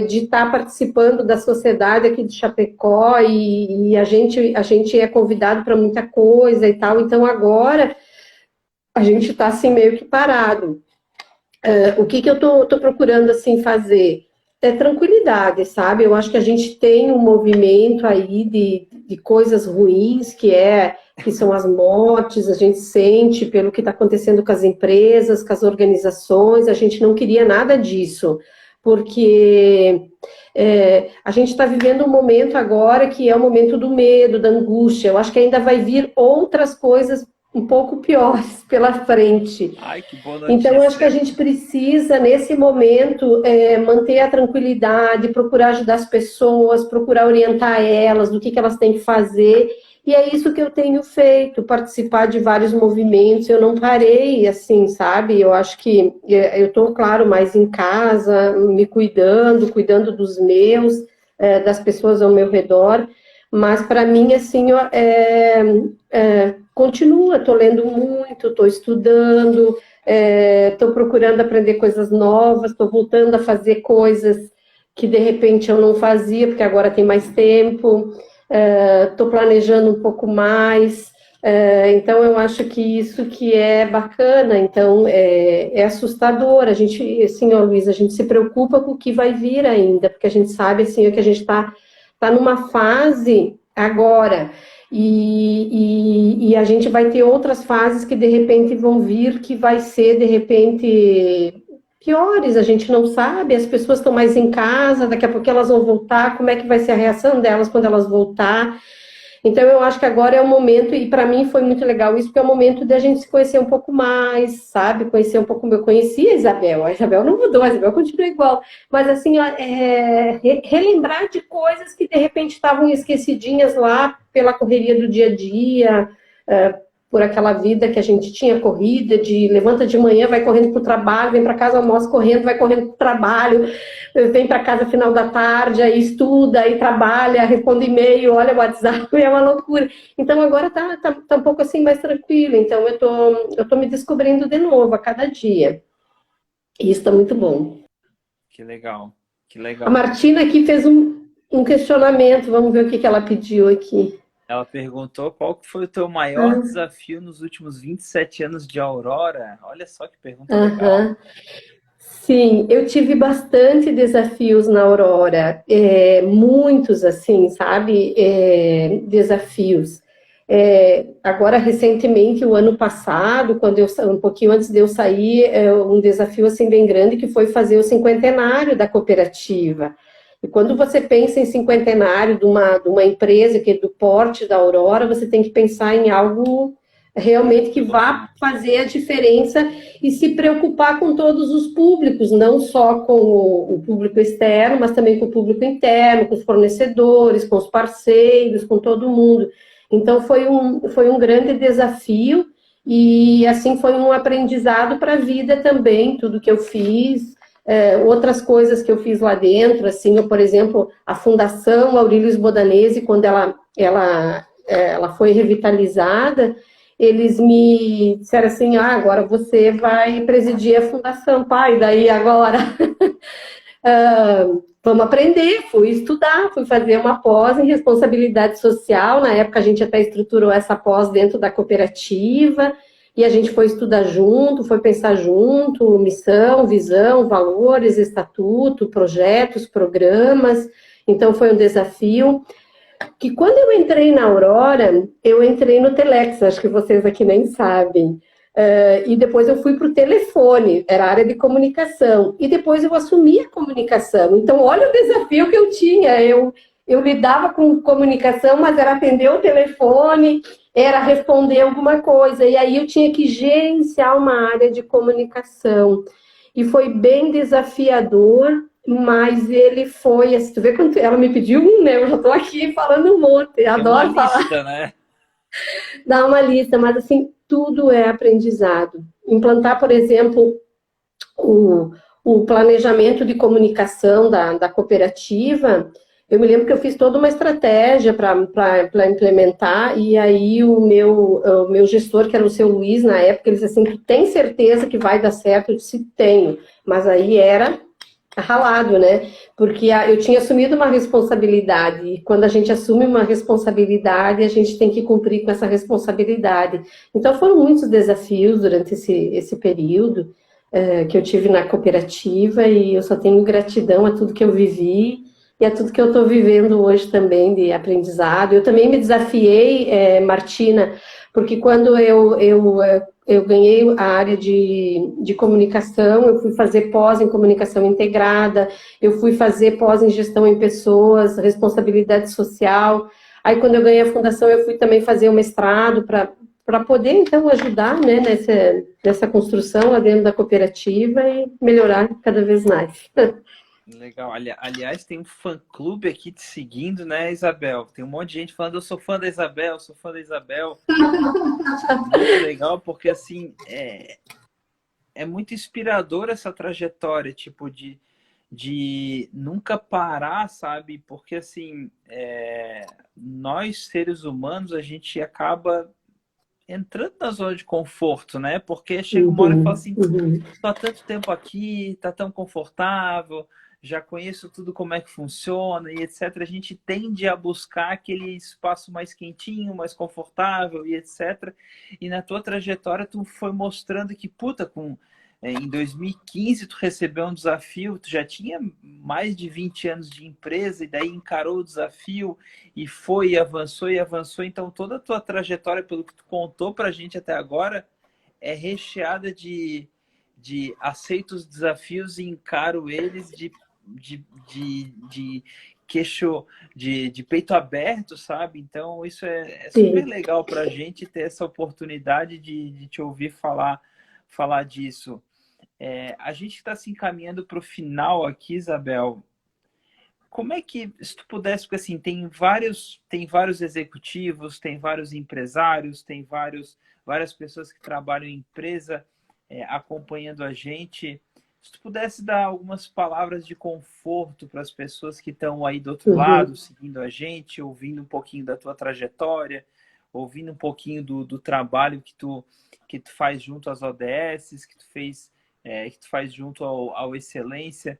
de estar participando da sociedade aqui de Chapecó, e a gente é convidado para muita coisa e tal, então agora a gente está, assim, meio que parado. O que eu tô procurando, assim, fazer? Tranquilidade, sabe? Eu acho que a gente tem um movimento aí de coisas ruins, que são as mortes, a gente sente pelo que está acontecendo com as empresas, com as organizações, a gente não queria nada disso, porque a gente está vivendo um momento agora que é o momento do medo, da angústia. Eu acho que ainda vai vir outras coisas um pouco piores pela frente. Ai, que boa Então, eu acho que a notícia. gente precisa, nesse momento, manter a tranquilidade, procurar ajudar as pessoas, procurar orientar elas do que elas têm que fazer. E é isso que eu tenho feito, participar de vários movimentos. Eu não parei, assim, sabe? Eu acho que eu estou, claro, mais em casa, me cuidando dos meus, das pessoas ao meu redor. Mas, para mim, assim, ó, continua, estou lendo muito, estou estudando, estou procurando aprender coisas novas, estou voltando a fazer coisas que de repente eu não fazia, porque agora tem mais tempo, estou planejando um pouco mais, então eu acho que isso que é bacana, então é assustador, a gente, assim, ó, Luiz, a gente se preocupa com o que vai vir ainda, porque a gente sabe, assim, que a gente tá numa fase agora, e a gente vai ter outras fases que de repente vão vir, que vai ser de repente piores, a gente não sabe, as pessoas estão mais em casa, daqui a pouco elas vão voltar, como é que vai ser a reação delas quando elas voltar? Então, eu acho que agora é o momento, e para mim foi muito legal isso, porque é o momento de a gente se conhecer um pouco mais, sabe? Conhecer um pouco. Eu conheci a Isabel não mudou, a Isabel continua igual. Mas, assim, relembrar de coisas que de repente estavam esquecidinhas lá pela correria do dia a dia, por aquela vida que a gente tinha corrida, de levanta de manhã, vai correndo para o trabalho, vem para casa, almoça correndo, vai correndo para o trabalho, vem para casa final da tarde, aí estuda, aí trabalha, responde e-mail, olha o WhatsApp, é uma loucura. Então agora tá um pouco assim mais tranquilo, então eu tô me descobrindo de novo a cada dia. E isso está muito bom. Que legal, que A legal. Martina aqui fez um questionamento, vamos ver o que ela pediu aqui. Ela perguntou qual que foi o teu maior Ah, desafio nos últimos 27 anos de Aurora. Olha só que pergunta legal. aham. Sim, eu tive bastante desafios na Aurora, muitos assim, sabe? Desafios. Agora, recentemente, o ano passado, um pouquinho antes de eu sair, um desafio assim bem grande que foi fazer o cinquentenário da cooperativa. E quando você pensa em cinquentenário de uma empresa que é do porte da Aurora, você tem que pensar em algo realmente que Grandioso, vá né? fazer a diferença e se preocupar com todos os públicos, não só com o público externo, mas também com o público interno, com os fornecedores, com os parceiros, com todo mundo. Então, foi um grande desafio e, assim, foi um aprendizado para a vida também, tudo que eu fiz. Outras coisas que eu fiz lá dentro, assim, eu, por exemplo, a Fundação Aurelius Bodanese, quando ela foi revitalizada, eles me disseram assim, agora você vai presidir a fundação, pai, daí agora vamos aprender, fui estudar, fui fazer uma pós em responsabilidade social, na época a gente até estruturou essa pós dentro da cooperativa, e a gente foi estudar junto, foi pensar junto, missão, visão, valores, estatuto, projetos, programas, então foi um desafio que quando eu entrei na Aurora, eu entrei no Telex, acho que vocês aqui nem sabem. E depois eu fui para o telefone, era a área de comunicação. E depois eu assumi a comunicação. Então, olha o desafio que eu tinha. Eu lidava com comunicação, mas era atender o telefone, era responder alguma coisa. E aí eu tinha que gerenciar uma área de comunicação. E foi bem desafiador, mas ele foi, assim, tu vê quando ela me pediu né? Eu já estou aqui falando um monte, Tem uma adoro falar, lista, né? dar uma lista, mas assim, tudo é aprendizado. Implantar, por exemplo, o, o planejamento de comunicação da cooperativa, eu me lembro que eu fiz toda uma estratégia para implementar, e aí o meu gestor, que era o seu Luiz, na época, ele disse assim, tu tem certeza que vai dar certo? Eu disse, tenho, mas aí era ralado, né? Porque eu tinha assumido uma responsabilidade, e quando a gente assume uma responsabilidade, a gente tem que cumprir com essa responsabilidade. Então foram muitos desafios durante esse período que eu tive na cooperativa, e eu só tenho gratidão a tudo que eu vivi e a tudo que eu estou vivendo hoje também de aprendizado. Eu também me desafiei, Martina, porque quando eu ganhei a área de comunicação, eu fui fazer pós em comunicação integrada, eu fui fazer pós em gestão em pessoas, responsabilidade social. Aí, quando eu ganhei a fundação, eu fui também fazer o mestrado para poder, então, ajudar, né, nessa construção lá dentro da cooperativa e melhorar cada vez mais. Legal. Aliás, tem um fã-clube aqui te seguindo, né, Isabel? Tem um monte de gente falando, eu sou fã da Isabel, sou fã da Isabel. Muito legal, porque assim, é muito inspirador essa trajetória, tipo, de nunca parar, sabe? Porque assim, nós seres humanos, a gente acaba entrando na zona de conforto, né? Porque chega uma hora que fala Uhum, assim, uhum. tô há tanto tempo aqui, tá tão confortável, já conheço tudo como é que funciona e etc. A gente tende a buscar aquele espaço mais quentinho, mais confortável e etc. E na tua trajetória tu foi mostrando que, puta, em 2015 tu recebeu um desafio, tu já tinha mais de 20 anos de empresa e daí encarou o desafio e foi e avançou e avançou. Então toda a tua trajetória, pelo que tu contou pra gente até agora, é recheada de aceito os desafios e encaro eles de queixo de peito aberto, sabe? Então, isso é super Sim. legal para a gente ter essa oportunidade de te ouvir falar disso. A gente está se encaminhando para o final aqui, Isabel. Como é que, se tu pudesse, porque assim, tem vários executivos, tem vários empresários, várias pessoas que trabalham em empresa acompanhando a gente. Se tu pudesse dar algumas palavras de conforto para as pessoas que estão aí do outro Uhum. lado, seguindo a gente, ouvindo um pouquinho da tua trajetória, ouvindo um pouquinho do trabalho que tu faz junto às ODSs, que tu faz junto ao Excelência.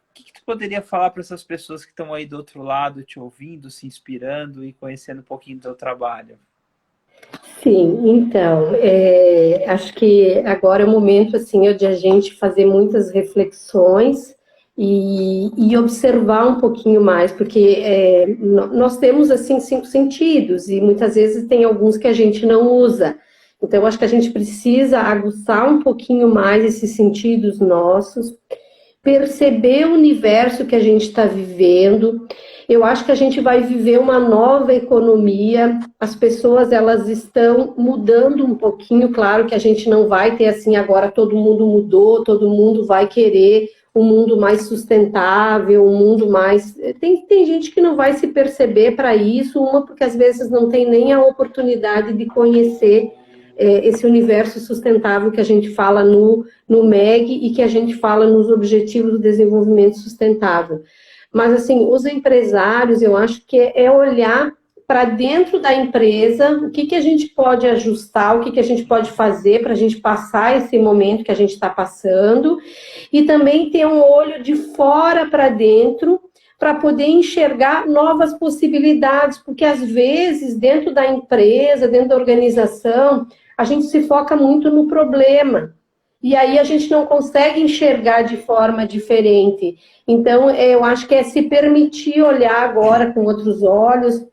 O que tu poderia falar para essas pessoas que estão aí do outro lado, te ouvindo, se inspirando e conhecendo um pouquinho do teu trabalho? Sim, então, acho que agora é o momento assim, de a gente fazer muitas reflexões e observar um pouquinho mais, porque nós temos assim 5 sentidos e muitas vezes tem alguns que a gente não usa. Então, acho que a gente precisa aguçar um pouquinho mais esses sentidos nossos, perceber o universo que a gente está vivendo. Eu acho que a gente vai viver uma nova economia. As pessoas elas estão mudando um pouquinho. Claro que a gente não vai ter assim agora todo mundo mudou, todo mundo vai querer um mundo mais sustentável, um mundo mais. Tem gente que não vai se perceber para isso, uma porque às vezes não tem nem a oportunidade de conhecer esse universo sustentável que a gente fala no MEG e que a gente fala nos Objetivos do Desenvolvimento Sustentável. Mas, assim, os empresários, eu acho que é olhar para dentro da empresa, o que a gente pode ajustar, o que a gente pode fazer para a gente passar esse momento que a gente está passando, e também ter um olho de fora para dentro, para poder enxergar novas possibilidades, porque às vezes, dentro da empresa, dentro da organização, a gente se foca muito no problema. E aí a gente não consegue enxergar de forma diferente. Então, eu acho que é se permitir olhar agora com outros olhos,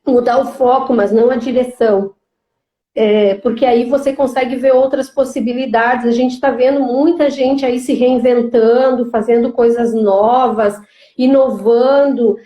mudar o foco, mas não a direção. Porque aí você consegue ver outras possibilidades. A gente está vendo muita gente aí se reinventando, fazendo coisas novas, inovando,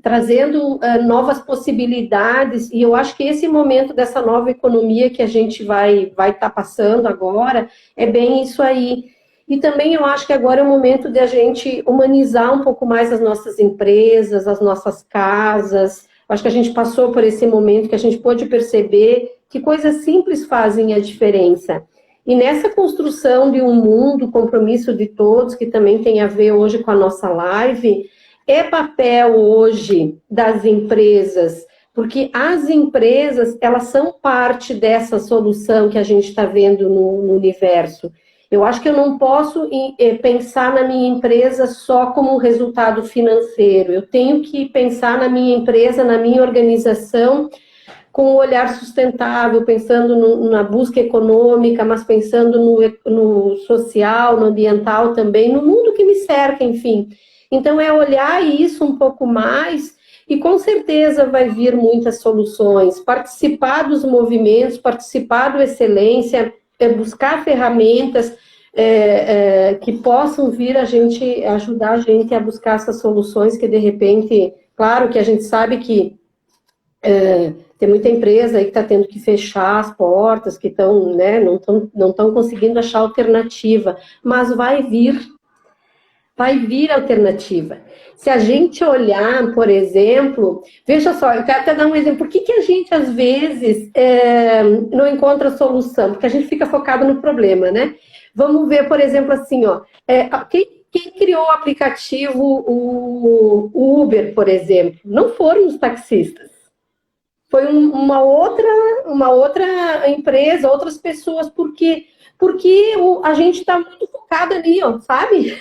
trazendo novas possibilidades. E eu acho que esse momento dessa nova economia que a gente vai estar passando agora é bem isso aí. E também eu acho que agora é o momento de a gente humanizar um pouco mais as nossas empresas, as nossas casas. Acho que a gente passou por esse momento que a gente pôde perceber que coisas simples fazem a diferença. E nessa construção de um mundo, compromisso de todos, que também tem a ver hoje com a nossa live, é papel hoje das empresas, porque as empresas, elas são parte dessa solução que a gente está vendo no universo. Eu acho que eu não posso pensar na minha empresa só como um resultado financeiro. Eu tenho que pensar na minha empresa, na minha organização, com um olhar sustentável, pensando na busca econômica, mas pensando no social, no ambiental também, no mundo que me cerca, enfim. Então, é olhar isso um pouco mais e com certeza vai vir muitas soluções. Participar dos movimentos, participar do Excelência, buscar ferramentas que possam vir ajudar a gente a buscar essas soluções que de repente, claro que a gente sabe que tem muita empresa aí que está tendo que fechar as portas, que estão, né, não estão conseguindo achar alternativa, mas vai vir alternativa. Se a gente olhar, por exemplo, veja só, eu quero até dar um exemplo, por que a gente, às vezes, não encontra solução? Porque a gente fica focado no problema, né? Vamos ver, por exemplo, assim, ó, quem criou o aplicativo, o Uber, por exemplo, não foram os taxistas. Foi uma outra empresa, outras pessoas, porque a gente está muito focado ali, ó, sabe?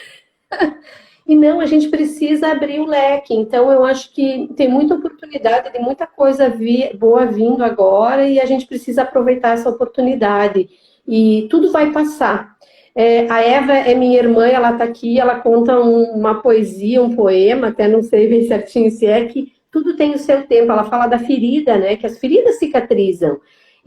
E não, a gente precisa abrir o leque. Então, eu acho que tem muita oportunidade, tem muita coisa boa vindo agora e a gente precisa aproveitar essa oportunidade. E tudo vai passar. A Eva é minha irmã, ela está aqui, ela conta uma poesia, um poema, até não sei bem certinho se é, que tudo tem o seu tempo. Ela fala da ferida, né? Que as feridas cicatrizam.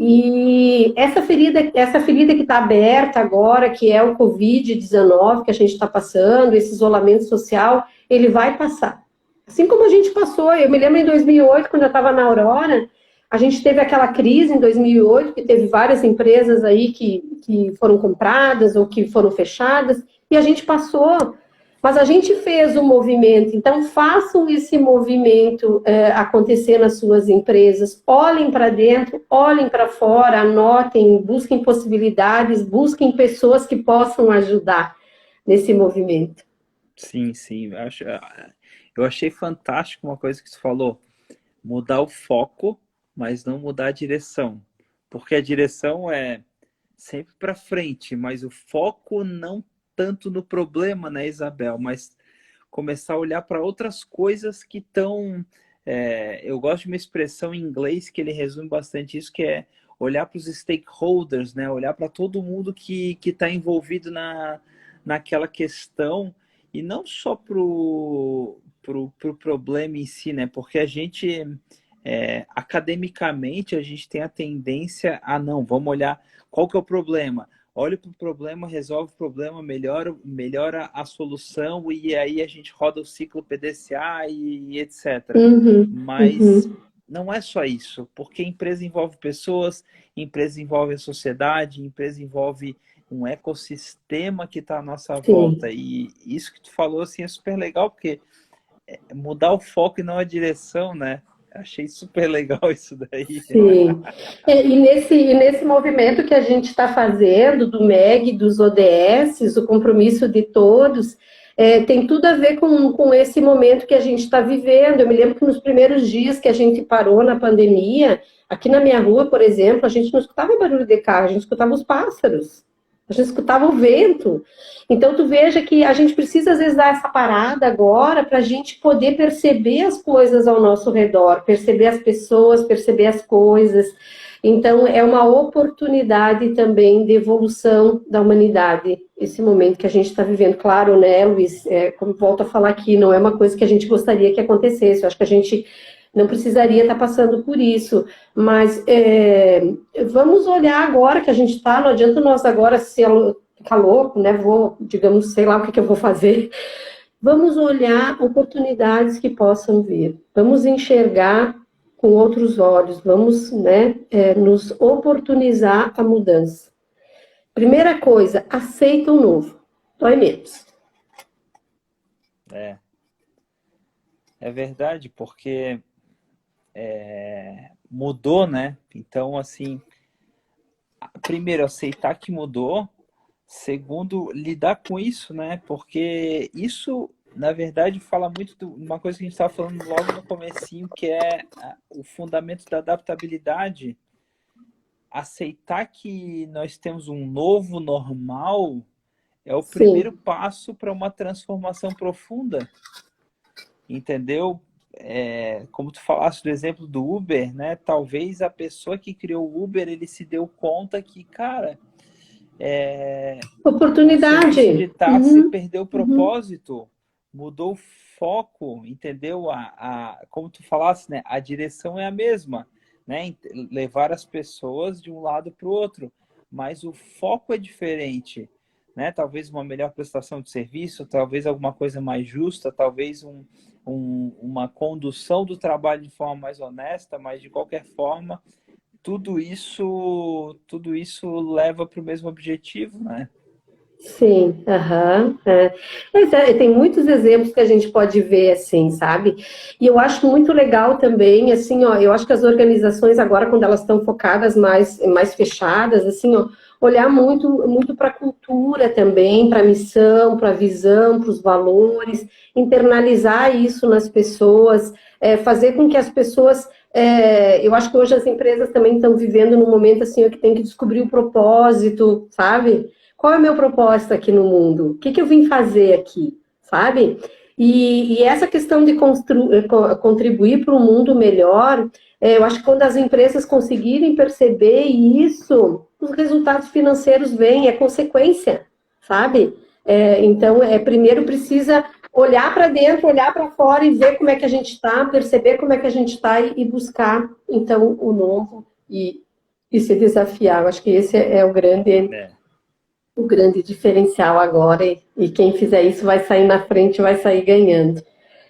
E essa ferida que está aberta agora, que é o Covid-19 que a gente está passando, esse isolamento social, ele vai passar. Assim como a gente passou, eu me lembro em 2008, quando eu estava na Aurora, a gente teve aquela crise em 2008, que teve várias empresas aí que foram compradas ou que foram fechadas, e a gente passou. Mas a gente fez o movimento, então façam esse movimento acontecer nas suas empresas, olhem para dentro, olhem para fora, anotem, busquem possibilidades, busquem pessoas que possam ajudar nesse movimento. Sim, sim. Eu achei fantástico uma coisa que você falou, mudar o foco, mas não mudar a direção. Porque a direção é sempre para frente, mas o foco não tanto no problema, né, Isabel? Mas começar a olhar para outras coisas que estão... eu gosto de uma expressão em inglês que ele resume bastante isso, que é olhar para os stakeholders, né? Olhar para todo mundo que está envolvido naquela questão e não só para o problema em si, né? Porque a gente, academicamente, a gente tem a tendência a não, vamos olhar qual que é o problema. Olha para o problema, resolve o problema, melhora a solução e aí a gente roda o ciclo PDCA e etc. Mas não é só isso, porque empresa envolve pessoas, empresa envolve a sociedade, empresa envolve um ecossistema que está à nossa volta. E isso que tu falou assim, é super legal, porque mudar o foco e não a direção, né? Achei super legal isso daí. Sim. E nesse movimento que a gente está fazendo, do MEG, dos ODS, o compromisso de todos, tem tudo a ver com esse momento que a gente está vivendo. Eu me lembro que nos primeiros dias que a gente parou na pandemia, aqui na minha rua, por exemplo, a gente não escutava barulho de carro, a gente escutava os pássaros. A gente escutava o vento. Então, tu veja que a gente precisa, às vezes, dar essa parada agora para a gente poder perceber as coisas ao nosso redor, perceber as pessoas, perceber as coisas. Então, é uma oportunidade também de evolução da humanidade, esse momento que a gente está vivendo. Claro, né, Luiz, como volto a falar aqui, não é uma coisa que a gente gostaria que acontecesse. Eu acho que a gente não precisaria estar passando por isso, mas vamos olhar agora que a gente está, não adianta nós agora ficar louco, né, digamos, sei lá o que eu vou fazer, vamos olhar oportunidades que possam vir, vamos enxergar com outros olhos, vamos, né, nos oportunizar a mudança. Primeira coisa, aceita o novo, dói menos. É verdade, porque mudou, né? Então, assim, primeiro, aceitar que mudou. Segundo, lidar com isso, né? Porque isso, na verdade, fala muito de uma coisa que a gente estava falando logo no comecinho, que é o fundamento da adaptabilidade. Aceitar que nós temos um novo normal é o primeiro passo para uma transformação profunda. Entendeu? Como tu falaste do exemplo do Uber, né? Talvez a pessoa que criou o Uber, ele se deu conta que, cara, oportunidade. O serviço de táxi perdeu o propósito, mudou o foco, entendeu? Como tu falaste, né? A direção é a mesma, né? Levar as pessoas de um lado para o outro, mas o foco é diferente, né? Talvez uma melhor prestação de serviço, talvez alguma coisa mais justa, talvez uma condução do trabalho de forma mais honesta, mas de qualquer forma, tudo isso leva para o mesmo objetivo, né? Sim, tem muitos exemplos que a gente pode ver assim, sabe? E eu acho muito legal também, assim, ó, eu acho que as organizações agora, quando elas estão focadas mais fechadas, assim, ó, olhar muito para a cultura também, para a missão, para a visão, para os valores, internalizar isso nas pessoas, fazer com que as pessoas... eu acho que hoje as empresas também estão vivendo num momento assim, ó, que tem que descobrir o propósito, sabe? Qual é o meu propósito aqui no mundo? O que eu vim fazer aqui, sabe? E essa questão de contribuir para um mundo melhor, eu acho que quando as empresas conseguirem perceber isso, os resultados financeiros vêm, é consequência, sabe? Então, primeiro precisa olhar para dentro, olhar para fora e ver como é que a gente está, perceber como é que a gente está e buscar, então, o novo e e se desafiar. Eu acho que esse é É. o grande diferencial agora, e quem fizer isso vai sair na frente, vai sair ganhando.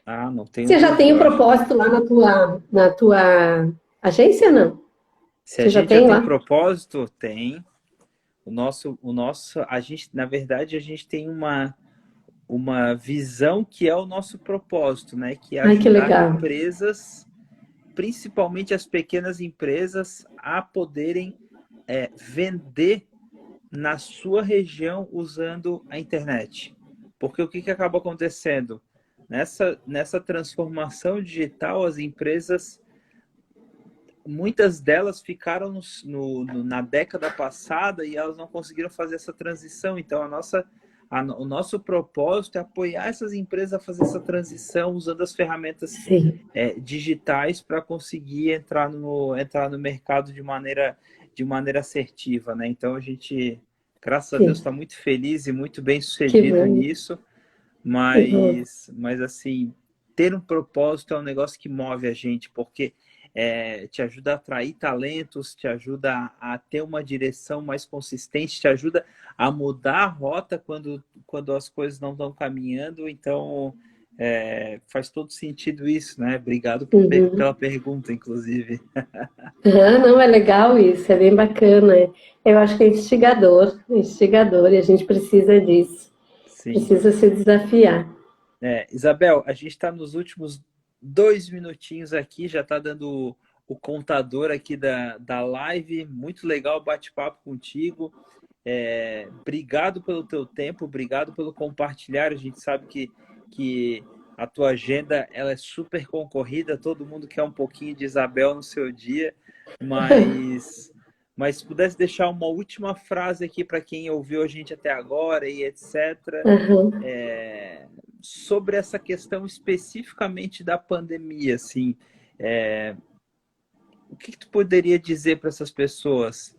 Ah, não tenho Você já tem dúvida, o eu acho. propósito lá na tua agência, não? Se a Você já gente já tem tem lá? propósito, tem. A gente, na verdade, a gente tem uma visão que é o nosso propósito, né? Que é Ai, que ajudar legal. empresas, principalmente as pequenas empresas, a poderem vender na sua região usando a internet. Porque o que, que acaba acontecendo? Nessa transformação digital, as empresas, muitas delas ficaram na década passada e elas não conseguiram fazer essa transição. Então, o nosso propósito é apoiar essas empresas a fazer essa transição usando as ferramentas Sim, digitais para conseguir entrar no mercado de maneira assertiva, né? Então, a gente, graças a Deus, sim. está muito feliz e muito bem Que sucedido bom, nisso, que bom. mas assim, ter um propósito é um negócio que move a gente, porque te ajuda a atrair talentos, te ajuda a ter uma direção mais consistente, te ajuda a mudar a rota quando as coisas não estão caminhando. Então, faz todo sentido isso, né? Obrigado Uhum. pela pergunta, inclusive. Ah, não, é legal isso, é bem bacana. Eu acho que é instigador, e a gente precisa disso. Sim. Precisa se desafiar. Isabel, a gente está nos últimos 2 minutinhos aqui, já está dando o contador aqui da live. Muito legal o bate-papo contigo. Obrigado pelo teu tempo, obrigado pelo compartilhar. A gente sabe que a tua agenda ela é super concorrida, todo mundo quer um pouquinho de Isabel no seu dia, mas, mas se pudesse deixar uma última frase aqui para quem ouviu a gente até agora e etc., Aham. sobre essa questão especificamente da pandemia, assim, o que tu poderia dizer para essas pessoas,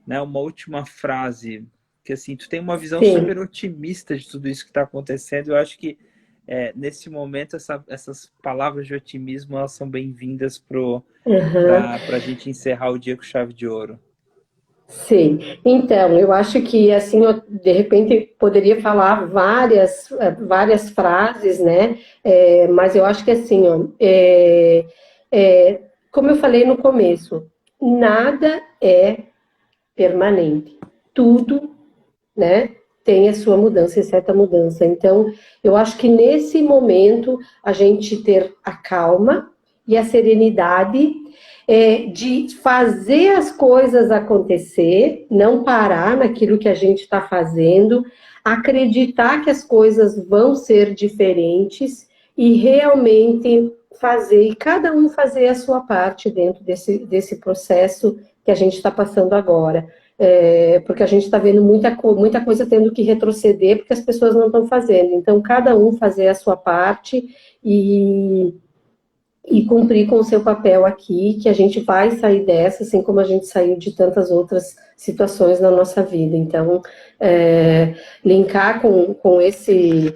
né? Uma última frase, que assim, tu tem uma visão super Sim. otimista de tudo isso que está acontecendo. Eu acho que nesse momento essas palavras de otimismo elas são bem-vindas Aham. para a gente encerrar o dia com chave de ouro. Sim, então, eu acho que, assim, eu, de repente, poderia falar várias frases, né? Mas eu acho que, assim, ó, como eu falei no começo, nada é permanente. Tudo, né, tem a sua mudança, exceto a mudança. Então, eu acho que nesse momento a gente ter a calma e a serenidade de fazer as coisas acontecer, não parar naquilo que a gente está fazendo, acreditar que as coisas vão ser diferentes e realmente fazer, e cada um fazer a sua parte dentro desse processo que a gente está passando agora. Porque a gente está vendo muita coisa tendo que retroceder porque as pessoas não estão fazendo. Então, cada um fazer a sua parte e, e cumprir com o seu papel aqui, que a gente vai sair dessa, assim como a gente saiu de tantas outras situações na nossa vida. Então, linkar com esse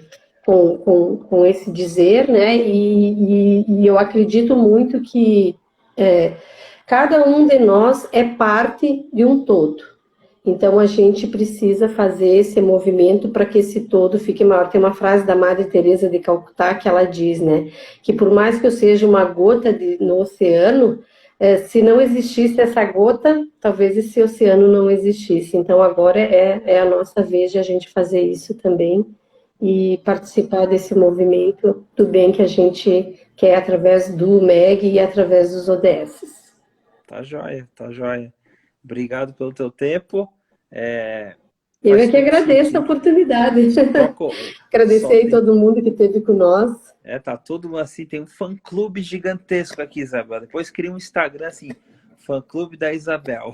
dizer, né? E eu acredito muito que cada um de nós é parte de um todo. Então a gente precisa fazer esse movimento para que esse todo fique maior. Tem uma frase da Madre Teresa de Calcutá que ela diz, né, que por mais que eu seja uma gota no oceano, se não existisse essa gota, talvez esse oceano não existisse. Então agora é a nossa vez de a gente fazer isso também e participar desse movimento do bem que a gente quer através do MEG e através dos ODS. Tá joia, tá joia. Obrigado pelo teu tempo. Eu é Faz que todo agradeço a sentido. oportunidade. Só Agradecer a tem todo mundo que esteve com nós. Tá todo mundo assim, tem um fã-clube gigantesco aqui, Isabel. Depois cria um Instagram assim, fã-clube da Isabel.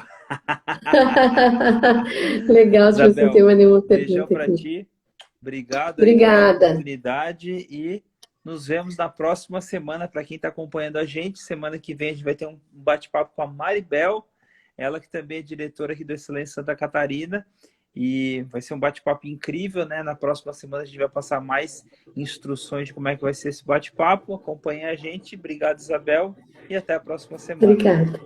Legal, se você tem Isabel, mais nenhuma beijão pergunta para aqui. ti. Obrigado aí pela Obrigada. oportunidade e nos vemos na próxima semana. Para quem está acompanhando a gente, semana que vem a gente vai ter um bate-papo com a Maribel, ela que também é diretora aqui do Excelência Santa Catarina. E vai ser um bate-papo incrível, né? Na próxima semana a gente vai passar mais instruções de como é que vai ser esse bate-papo. Acompanhe a gente. Obrigado, Isabel, e até a próxima semana. Obrigada.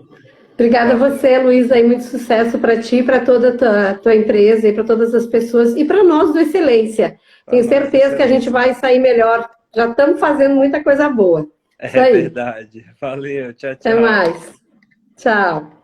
Obrigada a Valeu. você, Luísa, e muito sucesso para ti, para toda a tua empresa e para todas as pessoas e para nós do Excelência. Para Tenho nós, certeza que a gente excelência. vai sair melhor. Já estamos fazendo muita coisa boa. Isso É aí. verdade. Valeu, tchau, Até tchau. mais. Tchau.